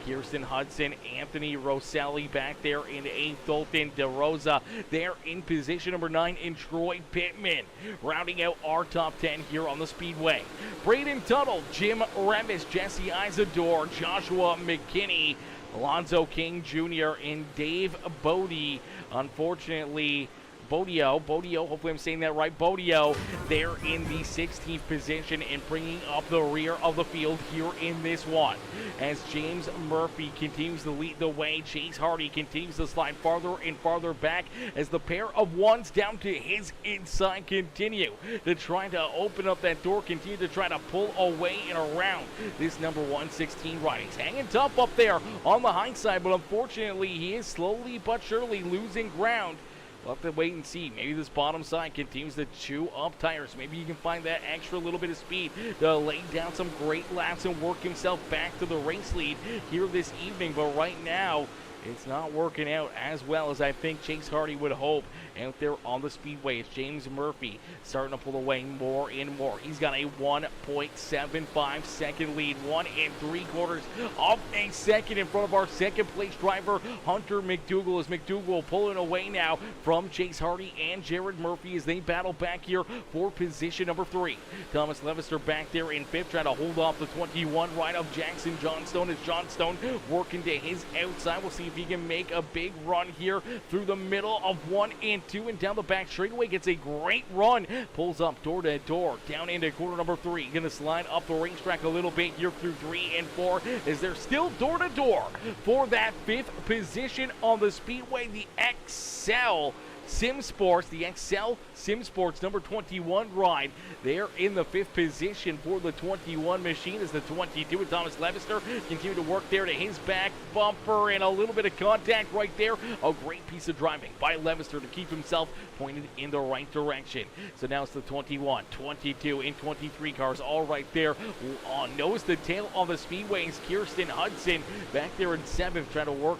Kirsten Hudson, Anthony Rosselli back there in 8th, Dalton DeRosa there in position number 9, and Troy Pittman rounding out our top 10 here on the speedway. Braden Tuttle, Jim Revis, Jesse Isador, Joshua McKinney, Alonzo King Jr., and Dave Bodie. Unfortunately, Bodio, hopefully I'm saying that right, Bodio, there in the 16th position and bringing up the rear of the field here in this one. As James Murphy continues to lead the way, Chase Hardy continues to slide farther and farther back as the pair of ones down to his inside continue to try to open up that door, continue to try to pull away and around this number 116 ride. He's hanging tough up there on the high side, but unfortunately he is slowly but surely losing ground. We'll have to wait and see. Maybe this bottom side continues to chew up tires. Maybe you can find that extra little bit of speed to lay down some great laps and work himself back to the race lead here this evening. But right now, it's not working out as well as I think Chase Hardy would hope out there on the speedway. It's James Murphy starting to pull away more and more. He's got a 1.75 second lead, 1 3/4 of a second in front of our second place driver, Hunter McDougal, as McDougal pulling away now from Chase Hardy and Jared Murphy as they battle back here for position number 3. Thomas Levister back there in 5th, trying to hold off the 21 right of Jackson Johnstone as Johnstone working to his outside. We'll see if he can make a big run here through the middle of 1 and 2 and down the back straightaway. Gets a great run, pulls up door to door down into quarter number 3. Gonna slide up the racetrack a little bit here through 3 and 4 as they're still door to door for that 5th position on the speedway. The Excel Sim Sports, the Excel Sim Sports number 21 ride. They're in the 5th position for the 21 machine as the 22 and Thomas Levister continue to work there to his back bumper and a little bit of contact right there. A great piece of driving by Levister to keep himself pointed in the right direction. So now it's the 21, 22, and 23 cars all right there on nose to tail on the speedways. Kirsten Hudson back there in 7th trying to work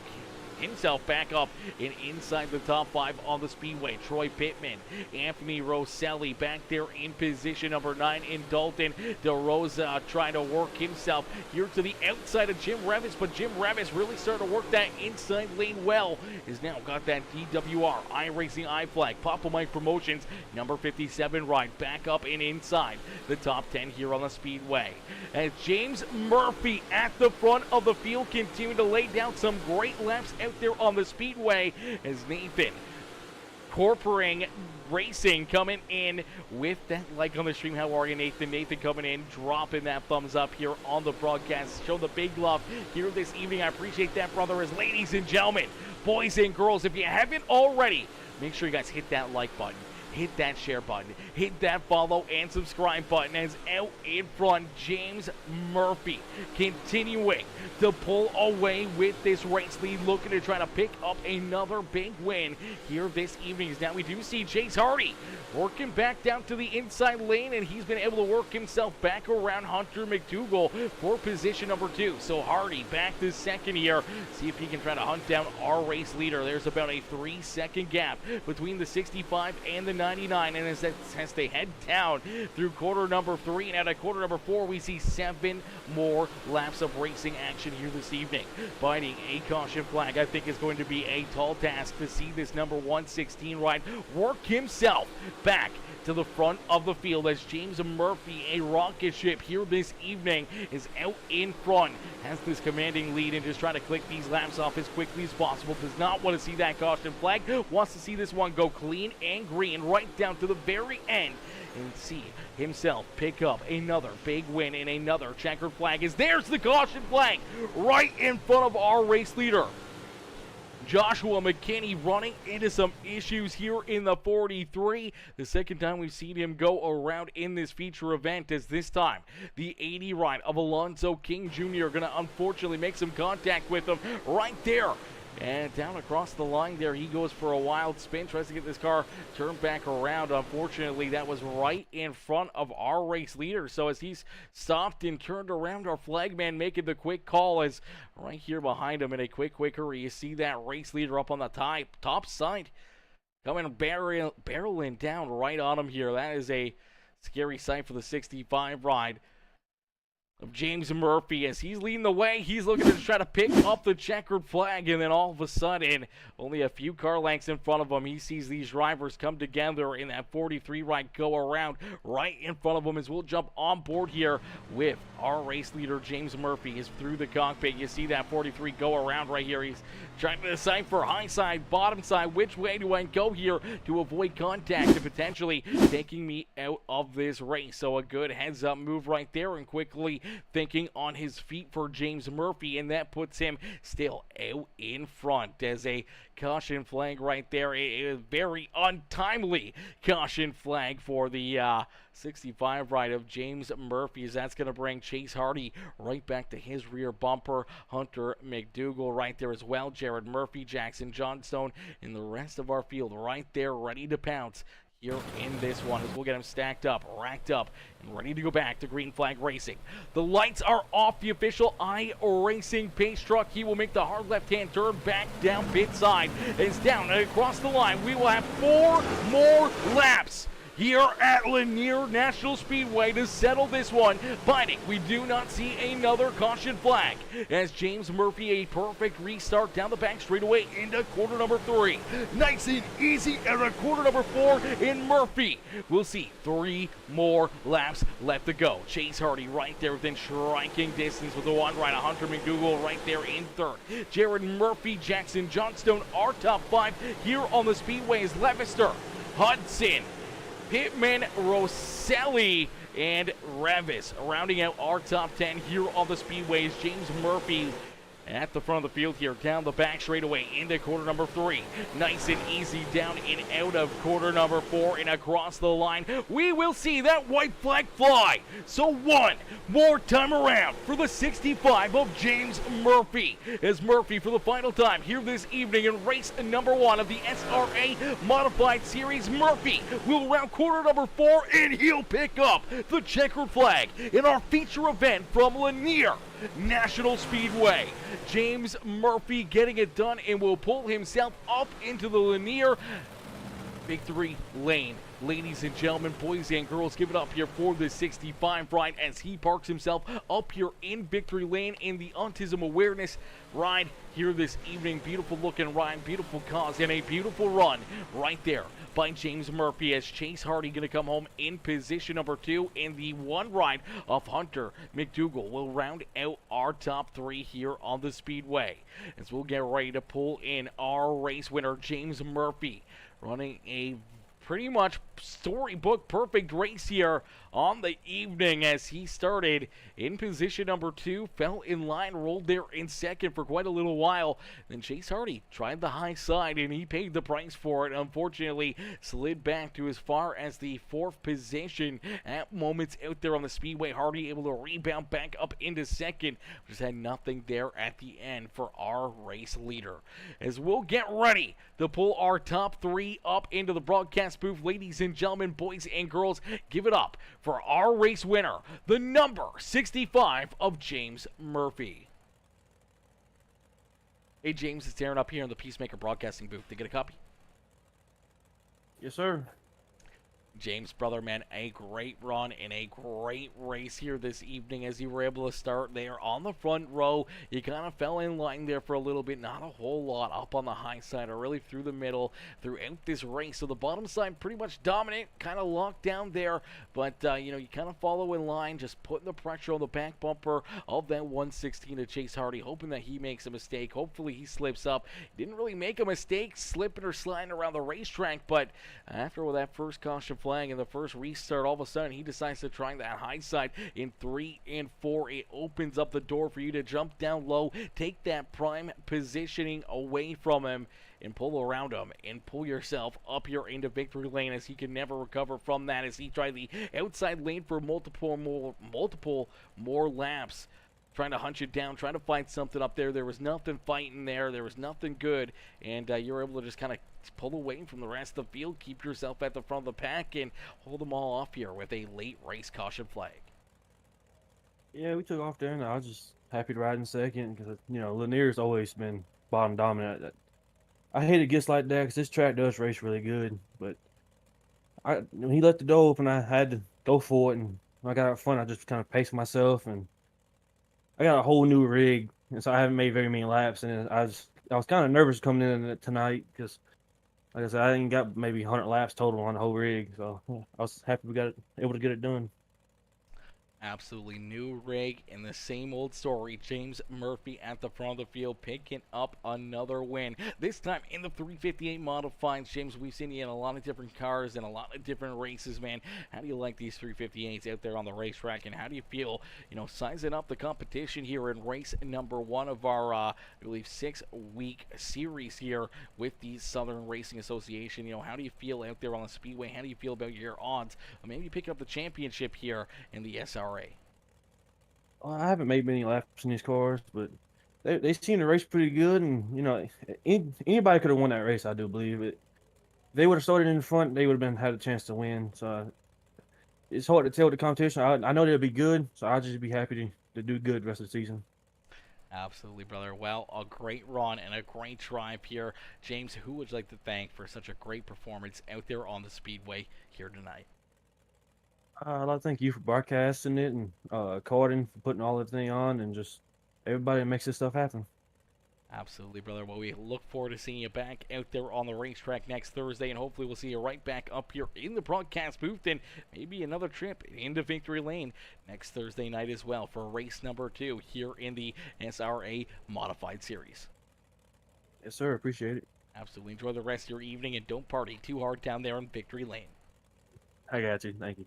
himself back up and inside the top 5 on the speedway. Troy Pittman, Anthony Rosselli back there in position number 9 in Dalton. DeRosa trying to work himself here to the outside of Jim Revis, but Jim Revis really starting to work that inside lane well. Has now got that DWR iRacing iFlag Papa Mike Promotions number 57 ride back up and inside the top 10 here on the speedway. As James Murphy at the front of the field continuing to lay down some great laps out there on the speedway as Nathan Corcoran Racing coming in with that like on the stream. How are you, Nathan? Nathan coming in, dropping that thumbs up here on the broadcast. Show the big love here this evening. I appreciate that, brother. As ladies and gentlemen, boys and girls, if you haven't already, make sure you guys hit that like button. Hit that share button, hit that follow and subscribe button as out in front, James Murphy continuing to pull away with this race lead, looking to try to pick up another big win here this evening. Now we do see Chase Hardy working back down to the inside lane, and he's been able to work himself back around Hunter McDougal for position number 2. So Hardy back to 2nd here. See if he can try to hunt down our race leader. There's about a 3-second gap between the 65 and the 99, and as they head down through quarter number 3 and out of quarter number 4, we see 7 more laps of racing action here this evening. Finding a caution flag, I think, is going to be a tall task to see this number 116 ride work himself back to the front of the field as James Murphy, a rocket ship here this evening, is out in front, has this commanding lead and just trying to click these laps off as quickly as possible. Does not want to see that caution flag, wants to see this one go clean and green right down to the very end and see himself pick up another big win and another checkered flag as there's the caution flag right in front of our race leader. Joshua McKinney running into some issues here in the 43. The second time we've seen him go around in this feature event, as this time the 80 ride of Alonzo King Jr. going to unfortunately make some contact with him right there. And down across the line there, he goes for a wild spin, tries to get this car turned back around. Unfortunately, that was right in front of our race leader. So as he's stopped and turned around, our flagman making the quick call is right here behind him in a quick hurry. You see that race leader up on the top side, coming barreling down right on him here. That is a scary sight for the 65 ride of James Murphy as he's leading the way. He's looking to try to pick up the checkered flag, and then all of a sudden, only a few car lengths in front of him, he sees these drivers come together in that 43 right go around right in front of him as we'll jump on board here with our race leader. James Murphy is through the cockpit. You see that 43 go around right here. He's trying to decide for high side, bottom side, which way do I go here to avoid contact and potentially taking me out of this race. So a good heads up move right there, and quickly thinking on his feet for James Murphy, and that puts him still out in front as a caution flag right there. It is very untimely caution flag for the 65 ride of James Murphy, as that's going to bring Chase Hardy right back to his rear bumper. Hunter McDougal right there as well. Jared Murphy, Jackson Johnstone, and the rest of our field right there ready to pounce here in this one as we'll get him stacked up, racked up, and ready to go back to green flag racing. The lights are off. The official iRacing pace truck. He will make the hard left-hand turn back down pit side. It's down and across the line. We will have 4 more laps here at Lanier National Speedway to settle this one. Biting, we do not see another caution flag as James Murphy, a perfect restart down the back straightaway into quarter number 3. Nice and easy at quarter number 4 in Murphy. We'll see 3 more laps left to go. Chase Hardy right there within striking distance with the one right. Hunter McDougall right there in third. Jared Murphy, Jackson Johnstone, our top 5 here on the speedway is Levister, Hudson, Pittman, Rosselli, and Revis. Rounding out our top 10 here on the speedway is James Murphy at the front of the field here, down the back straightaway into quarter number 3. Nice and easy down and out of quarter number 4 and across the line. We will see that white flag fly. So one more time around for the 65 of James Murphy. As Murphy for the final time here this evening in race number 1 of the SRA Modified Series. Murphy will round quarter number 4 and he'll pick up the checkered flag in our feature event from Lanier National Speedway. James Murphy getting it done and will pull himself up into the Lanier victory lane. Ladies and gentlemen, boys and girls, give it up here for the 65 ride as he parks himself up here in victory lane in the autism awareness ride here this evening. Beautiful looking ride, beautiful cause, and a beautiful run right there by James Murphy as Chase Hardy going to come home in position number 2, and the one ride of Hunter McDougall will round out our top 3 here on the speedway as we'll get ready to pull in our race winner, James Murphy, running a pretty much storybook perfect race here on the evening as he started in position number 2, fell in line, rolled there in second for quite a little while. Then Chase Hardy tried the high side and he paid the price for it. Unfortunately, slid back to as far as the 4th position at moments out there on the speedway. Hardy able to rebound back up into second. Just had nothing there at the end for our race leader. As we'll get ready to pull our top 3 up into the broadcast booth, ladies and gentlemen, boys and girls, give it up for our race winner, the number 65 of James Murphy. Hey James, it's Aaron up here in the Peacemaker Broadcasting booth. Did you get a copy? Yes, sir. James, brother, man, a great run and a great race here this evening as you were able to start there on the front row. You kind of fell in line there for a little bit, not a whole lot up on the high side or really through the middle throughout this race. So the bottom side pretty much dominant, kind of locked down there, but you know, you kind of follow in line, just putting the pressure on the back bumper of that 116 to Chase Hardy, hoping that he makes a mistake. Hopefully he slips up. Didn't really make a mistake slipping or sliding around the racetrack, but after that first caution flag and the first restart, all of a sudden he decides to try that high side in 3 and 4. It opens up the door for you to jump down low, take that prime positioning away from him and pull around him and pull yourself up here into victory lane as he can never recover from that as he tried the outside lane for multiple more laps, trying to hunt you down, trying to find something up there. There was nothing fighting there. There was nothing good. And you were able to just kind of pull away from the rest of the field, keep yourself at the front of the pack, and hold them all off here with a late race caution flag. Yeah, we took off there, and I was just happy to ride in second because, you know, Lanier's always been bottom dominant. I hate it gets like that because this track does race really good. But when he let the door open, I had to go for it. And when I got out front, I just kind of paced myself, and I got a whole new rig, and so I haven't made very many laps. And I was kind of nervous coming in tonight because, like I said, I ain't got maybe 100 laps total on the whole rig. So I was happy we got able to get it done. Absolutely new rig and the same old story. James Murphy at the front of the field picking up another win. This time in the 358 modifieds. James, we've seen you in a lot of different cars and a lot of different races, man. How do you like these 358s out there on the racetrack, and how do you feel, you know, sizing up the competition here in race number 1 of our, I believe, 6-week series here with the Southern Racing Association? You know, how do you feel out there on the speedway? How do you feel about your odds of maybe picking up the championship here in the SRA? Well, I haven't made many laps in these cars, but they seem to race pretty good. And, you know, anybody could have won that race, I do believe it. if they would have started in the front, they would have been had a chance to win. So it's hard to tell the competition. I know they'll be good, so I'll just be happy to do good the rest of the season. Absolutely, brother. Well, a great run and a great drive here. James, who would you like to thank for such a great performance out there on the Speedway here tonight? I'd like to thank you for broadcasting it and Carden for putting all everything on and just everybody that makes this stuff happen. Absolutely, brother. Well, we look forward to seeing you back out there on the racetrack next Thursday, and hopefully we'll see you right back up here in the broadcast booth, and maybe another trip into Victory Lane next Thursday night as well for race number 2 here in the SRA Modified Series. Yes, sir. Appreciate it. Absolutely. Enjoy the rest of your evening, and don't party too hard down there in Victory Lane. I got you. Thank you.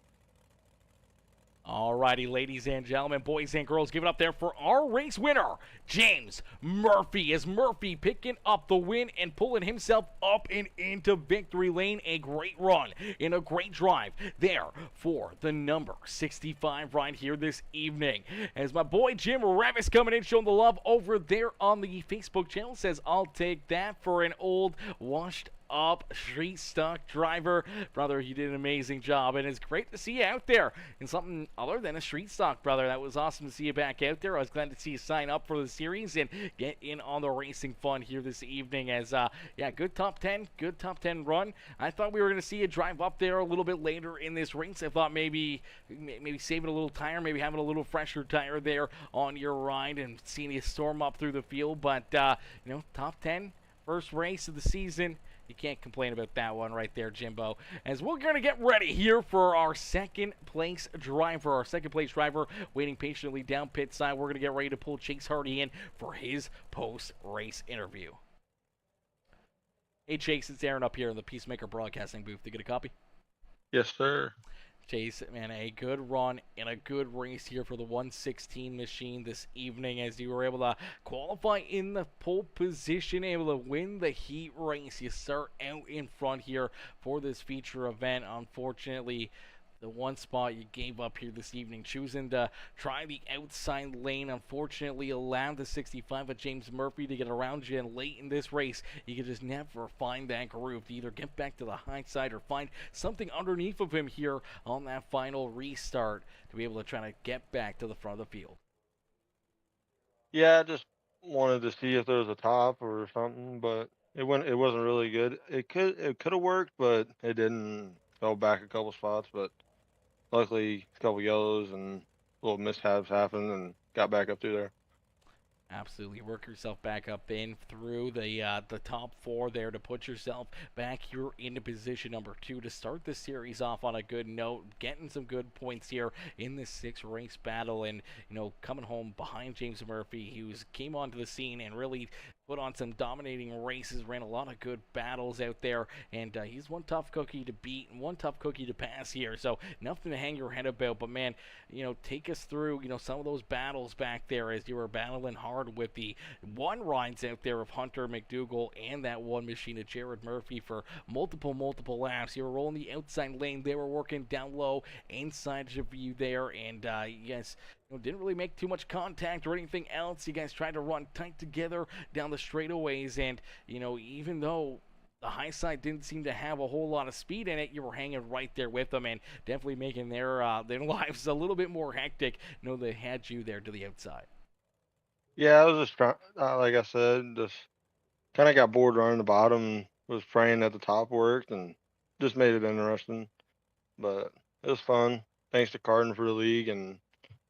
Alrighty, ladies and gentlemen, boys and girls, give it up there for our race winner, James Murphy. As Murphy picking up the win and pulling himself up and into Victory Lane. A great run and a great drive there for the number 65 right here this evening. As my boy Jim Revis coming in, showing the love over there on the Facebook channel, says, I'll take that for an old washed up street stock driver. Brother, you did an amazing job, and it's great to see you out there in something other than a street stock, brother. That was awesome to see you back out there. I was glad to see you sign up for the series and get in on the racing fun here this evening. As yeah, good top 10 run. I thought we were going to see you drive up there a little bit later in this race. I thought maybe saving a little tire, maybe having a little fresher tire there on your ride and seeing you storm up through the field, but you know, top 10 first race of the season. You can't complain about that one right there, Jimbo. As we're going to get ready here for our second place driver. Waiting patiently down pit side. We're going to get ready to pull Chase Hardy in for his post-race interview. Hey, Chase, it's Aaron up here in the Peacemaker Broadcasting booth. To get a copy? Yes, sir. Chase, man, a good run and a good race here for the 116 machine this evening, as you were able to qualify in the pole position, able to win the heat race. You start out in front here for this feature event. Unfortunately, the one spot you gave up here this evening, choosing to try the outside lane, unfortunately allowed the 65 of James Murphy to get around you, and late in this race you could just never find that groove to either get back to the high side or find something underneath of him here on that final restart to be able to try to get back to the front of the field. Yeah, I just wanted to see if there was a top or something, but it wasn't really good. It could have worked, but it didn't. Fell back a couple spots, but luckily a couple yellows and little mishaps happened and got back up through there. Absolutely, work yourself back up in through the top 4 there to put yourself back here into position number 2 to start the series off on a good note, getting some good points here in this 6-race battle, and you know, coming home behind James Murphy, who came onto the scene and really put on some dominating races, ran a lot of good battles out there, and he's one tough cookie to beat and one tough cookie to pass here, so nothing to hang your head about. But man, you know, take us through, you know, some of those battles back there as you were battling hard with the one rides out there of Hunter McDougall and that one machine of Jared Murphy for multiple laps. You were rolling the outside lane, they were working down low inside of you there, and you guys didn't really make too much contact or anything else. You guys tried to run tight together down the straightaways, and you know, even though the high side didn't seem to have a whole lot of speed in it, you were hanging right there with them and definitely making their lives a little bit more hectic. You know, they had you there to the outside. Yeah, I was just trying, like I said, just kind of got bored running the bottom. Was praying that the top worked and just made it interesting. But it was fun. Thanks to Carden for the league and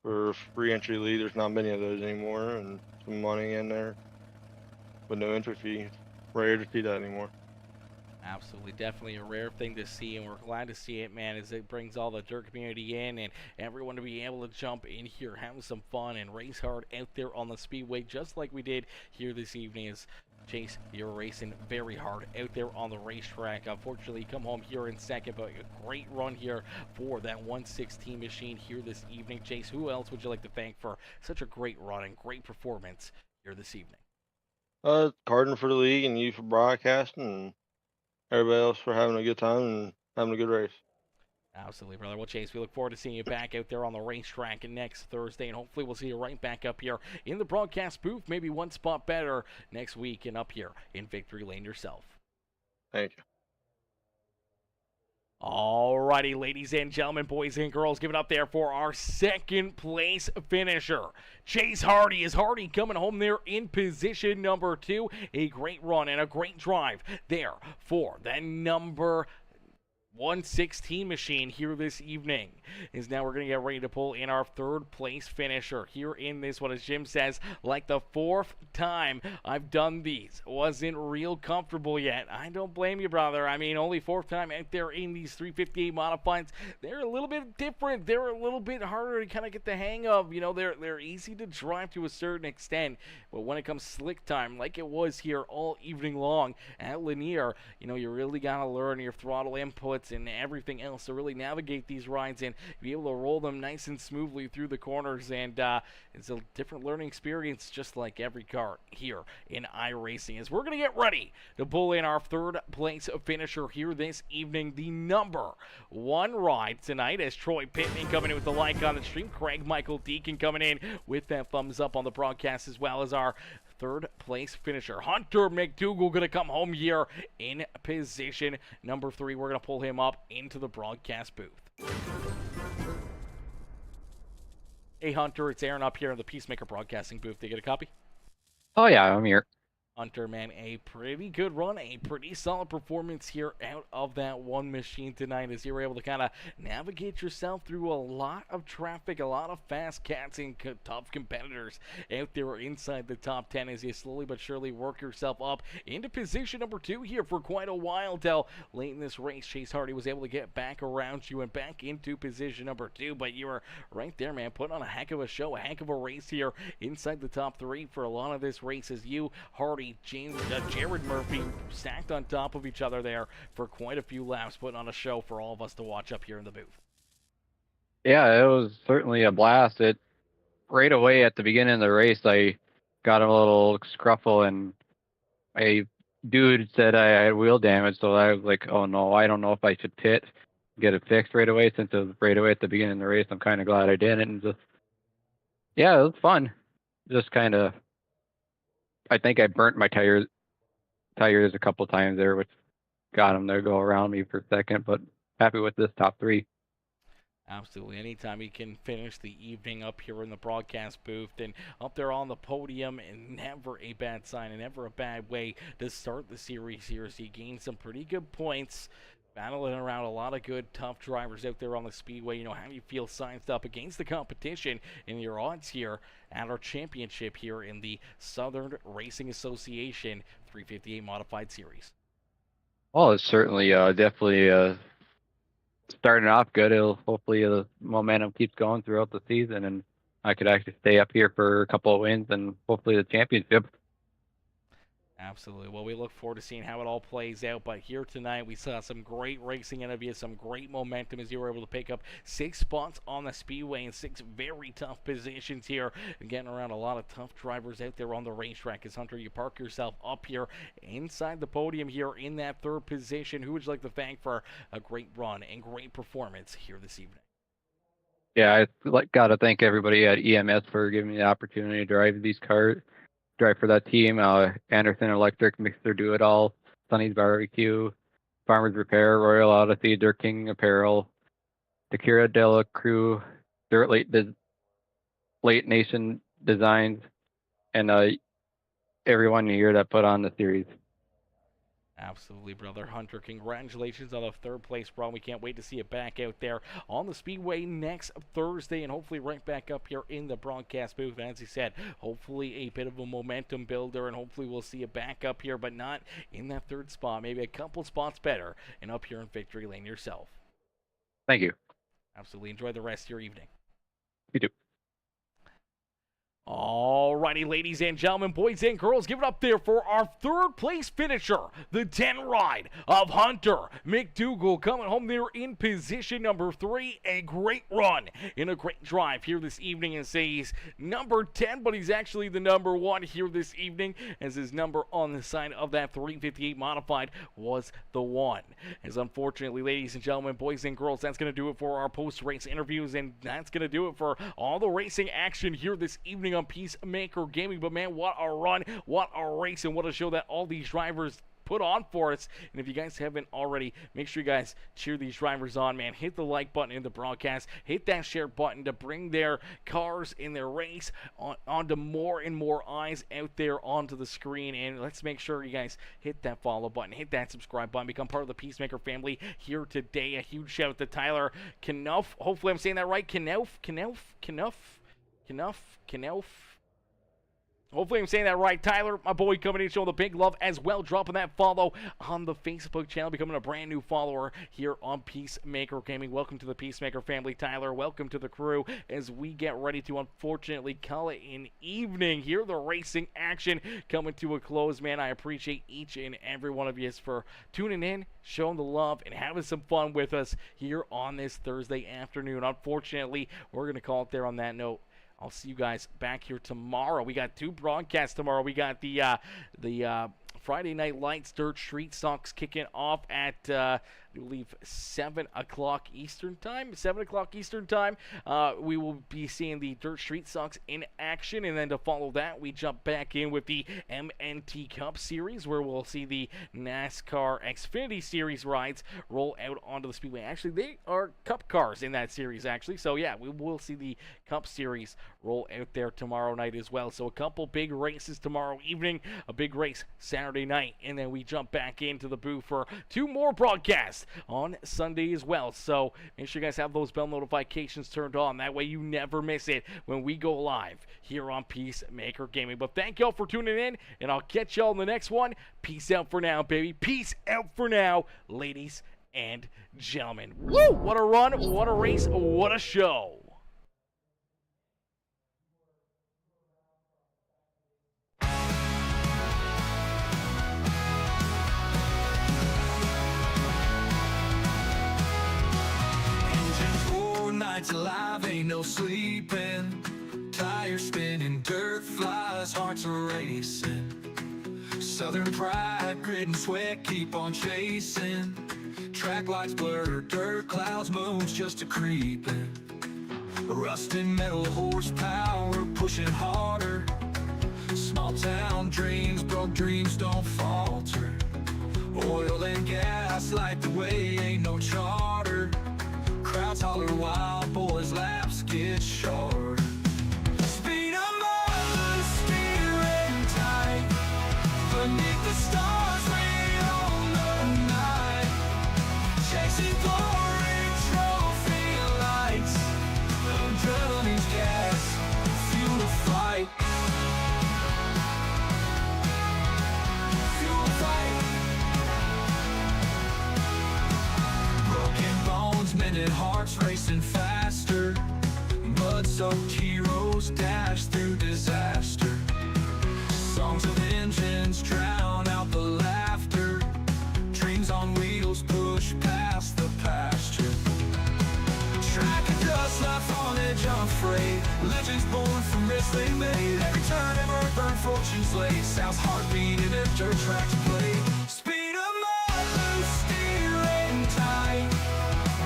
for free entry league. There's not many of those anymore, and some money in there with no entry fee. Rare to see that anymore. Absolutely, definitely a rare thing to see, and we're glad to see it, man, as it brings all the dirt community in and everyone to be able to jump in here, having some fun and race hard out there on the speedway, just like we did here this evening. As Chase, you're racing very hard out there on the racetrack. Unfortunately, you come home here in second, but a great run here for that 116 machine here this evening. Chase, who else would you like to thank for such a great run and great performance here this evening? Carden for the league and you for broadcasting and everybody else for having a good time and having a good race. Absolutely, brother. Well, Chase, we look forward to seeing you back out there on the racetrack next Thursday, and hopefully we'll see you right back up here in the broadcast booth, maybe one spot better next week and up here in Victory Lane yourself. Thank you. Alrighty, ladies and gentlemen, boys and girls, give it up there for our second place finisher. Chase Hardy. Is Hardy coming home there in position number 2? A great run and a great drive there for the number 116 machine here this evening. Is now we're going to get ready to pull in our third place finisher here in this one. As Jim says, like the 4th time I've done these. Wasn't real comfortable yet. I don't blame you, brother. I mean, only 4th time out there in these 358 modifieds. They're a little bit different. They're a little bit harder to kind of get the hang of. You know, they're easy to drive to a certain extent. But when it comes slick time, like it was here all evening long at Lanier, you know, you really got to learn your throttle inputs and everything else to really navigate these rides and be able to roll them nice and smoothly through the corners. And it's a different learning experience, just like every car here in iRacing. As we're going to get ready to pull in our third place finisher here this evening, the number 1 ride tonight, as Troy Pittman coming in with the like on the stream, Craig Michael Deacon coming in with that thumbs up on the broadcast, as well as our third place finisher, Hunter McDougal, going to come home here in position number 3. We're going to pull him up into the broadcast booth. Hey, Hunter, it's Aaron up here in the Peacemaker broadcasting booth. Did you get a copy? Oh yeah, I'm here. Hunter, man, a pretty good run, a pretty solid performance here out of that one machine tonight, as you were able to kind of navigate yourself through a lot of traffic, a lot of fast cats and tough competitors out there inside the top 10, as you slowly but surely work yourself up into position number 2 here for quite a while till late in this race. Chase Hardy was able to get back around you and back into position number 2, but you were right there, man, putting on a heck of a show, a heck of a race here inside the top 3 for a lot of this race, as you, Hardy, Jared Murphy stacked on top of each other there for quite a few laps, putting on a show for all of us to watch up here in the booth. Yeah, it was certainly a blast. It right away at the beginning of the race, I got a little scruffle, and a dude said I had wheel damage, so I was like, oh no, I don't know if I should pit, get it fixed right away. Since it was right away at the beginning of the race, I'm kind of glad I didn't. And just, yeah, it was fun. Just kind of, I think I burnt my tires a couple times there, which got them to go around me for a second, but happy with this top 3. Absolutely. Anytime you can finish the evening up here in the broadcast booth and up there on the podium, and never a bad sign and never a bad way to start the series here, as you gain some pretty good points, battling around a lot of good, tough drivers out there on the speedway. You know, how do you feel sized up against the competition and your odds here at our championship here in the Southern Racing Association 358 Modified Series? Well, it's certainly definitely starting off good. Hopefully the momentum keeps going throughout the season, and I could actually stay up here for a couple of wins and hopefully the championship. Absolutely. Well, we look forward to seeing how it all plays out. But here tonight, we saw some great racing in you, some great momentum, as you were able to pick up 6 spots on the speedway and 6 very tough positions here, and getting around a lot of tough drivers out there on the racetrack. As Hunter, you park yourself up here inside the podium here in that 3rd position. Who would you like to thank for a great run and great performance here this evening? Yeah, I got to thank everybody at EMS for giving me the opportunity to drive these cars. Drive for that team, Anderson Electric, Mixer Do It All, Sonny's Barbecue, Farmers Repair, Royal Odyssey, Dirt King Apparel, Takira Della Crew, Dirt Late Nation Designs, and everyone here that put on the series. Absolutely, brother. Hunter, congratulations on the 3rd place run. We can't wait to see you back out there on the speedway next Thursday, and hopefully right back up here in the broadcast booth. As he said, hopefully a bit of a momentum builder, and hopefully we'll see you back up here, but not in that 3rd spot, maybe a couple spots better, and up here in victory lane yourself. Thank you. Absolutely. Enjoy the rest of your evening. You too. Alrighty, ladies and gentlemen, boys and girls, give it up there for our 3rd place finisher, the 10 ride of Hunter McDougal, coming home there in position number 3. A great run and a great drive here this evening, and say he's number 10, but he's actually the number 1 here this evening, as his number on the side of that 358 modified was the 1. As unfortunately, ladies and gentlemen, boys and girls, that's going to do it for our post-race interviews, and that's going to do it for all the racing action here this evening on Peacemaker Gaming. But man, what a run, what a race, and what a show that all these drivers put on for us. And if you guys haven't already, make sure you guys cheer these drivers on, man. Hit the like button in the broadcast. Hit that share button to bring their cars in their race onto more and more eyes out there onto the screen. And let's make sure you guys hit that follow button, hit that subscribe button, become part of the Peacemaker family here today. A huge shout out to Tyler Knuff. Hopefully I'm saying that right. Knuff. Hopefully I'm saying that right. Tyler, my boy, coming in showing the big love as well. Dropping that follow on the Facebook channel. Becoming a brand new follower here on Peacemaker Gaming. Welcome to the Peacemaker family, Tyler. Welcome to the crew as we get ready to unfortunately call it an evening. Here the racing action coming to a close, man. I appreciate each and every one of you for tuning in, showing the love, and having some fun with us here on this Thursday afternoon. Unfortunately, we're going to call it there on that note. I'll see you guys back here tomorrow. We got 2 broadcasts tomorrow. We got the Friday Night Lights Dirt Street Stocks kicking off at, I believe, 7 o'clock Eastern Time. 7 o'clock Eastern Time. We will be seeing the Dirt Street Stocks in action. And then to follow that, we jump back in with the MNT Cup Series, where we'll see the NASCAR Xfinity Series rides roll out onto the Speedway. Actually, they are Cup cars in that series, actually. So, yeah, we will see the Cup Series roll out there tomorrow night as well. So, a couple big races tomorrow evening, a big race Saturday night, and then we jump back into the booth for 2 more broadcasts on Sunday as well. So make sure you guys have those bell notifications turned on. That way you never miss it when we go live here on Peacemaker Gaming. But thank y'all for tuning in, and I'll catch y'all in the next one. Peace out for now, baby. Peace out for now, ladies and gentlemen. Woo! What a run, what a race, what a show. Nights alive, ain't no sleeping. Tires spinning, dirt flies, hearts are racing. Southern pride, grit and sweat, keep on chasing. Track lights blur, dirt clouds, moons just a creeping. Rusting metal horsepower, pushing harder. Small town dreams, broke dreams don't falter. Oil and gas light the way, ain't no charter. Crowds holler, wild boys' laps get short. Speed 'em up, steering tight. Beneath the stars, we own the night. Chasing glory, trophy lights. Adrenaline's gas, fuel the fight. Fuel the fight. Broken bones, mended hearts racing faster. Mud-soaked heroes dash through disaster. Songs of engines drown out the laughter. Dreams on wheels push past the pasture. Track and dust, life on edge unafraid. Legends born from risks they made. Every turn, ever burn, fortune's laid. South's heartbeat in a dirt track to play. Speed 'em up, steering tight.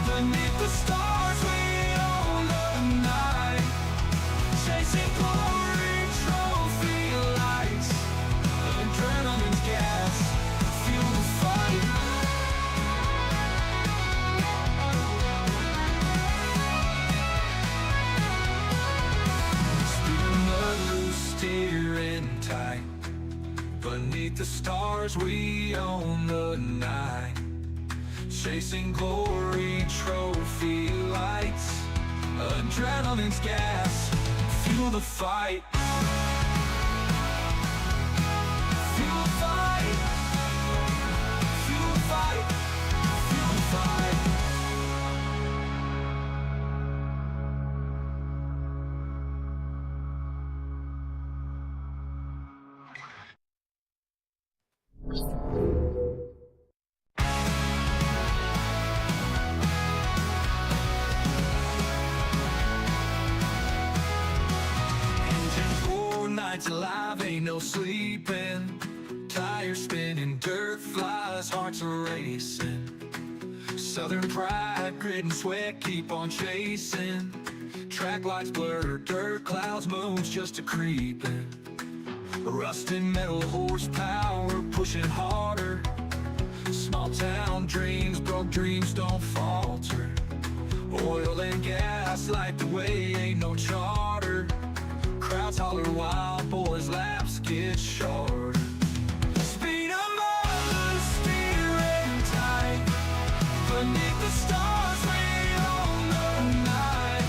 Beneath the stars, we own the night. Chasing glory, trophy lights. Adrenaline's gas, fuel the fight. Spinning the loose, steering tight. Beneath the stars, we own the night. Chasing glory, trophy lights. Adrenaline's gas, fuel the fight. Fuel the fight. Fuel the fight. Fuel the fight. Nights alive, ain't no sleeping. Tires spinning, dirt flies, hearts are racing. Southern pride, grit and sweat, keep on chasing. Track lights blur, dirt clouds, moons just a creeping. Rusting metal horsepower, pushing harder. Oil and gas light the way, ain't no charter. Crowds holler while boys' laps get shorter. Speed 'em up, the steering tight. Beneath the stars, we own the night.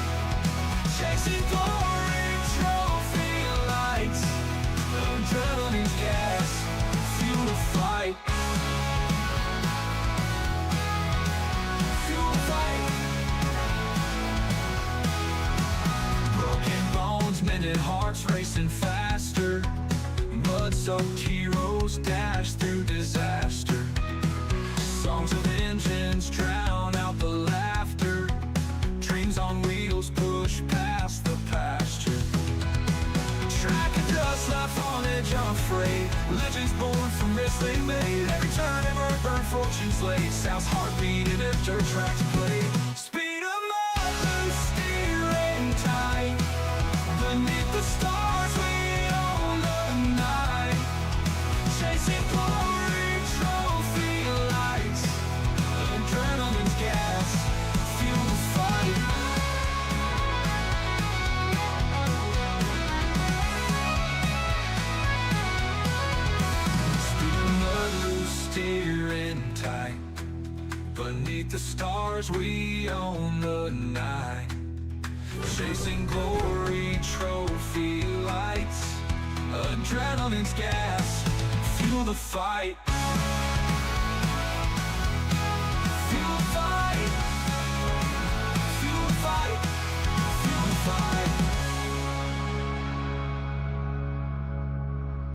Chasing glory, trophy lights. Adrenaline's gas, fuel the fight. Fuel the fight. Broken bones, mended hearts racing faster. Mud-soaked heroes dash through disaster. Songs of engines drown out the laughter. Dreams on wheels push past the pasture. Track of dust left on edge unafraid. Legends born from risks they made. Every turn ever burn fortune's late. South's heartbeat in a dirt track to play. Speed 'em up, loose steering tight. Beneath the stars we own the night. Chasing glory, trophy lights. Adrenaline's gas, fuel the fight. Speeding mud loose, steering tight. Beneath the stars we own the night. Chasing glory, trophy lights. Adrenaline's gas, fuel the fight.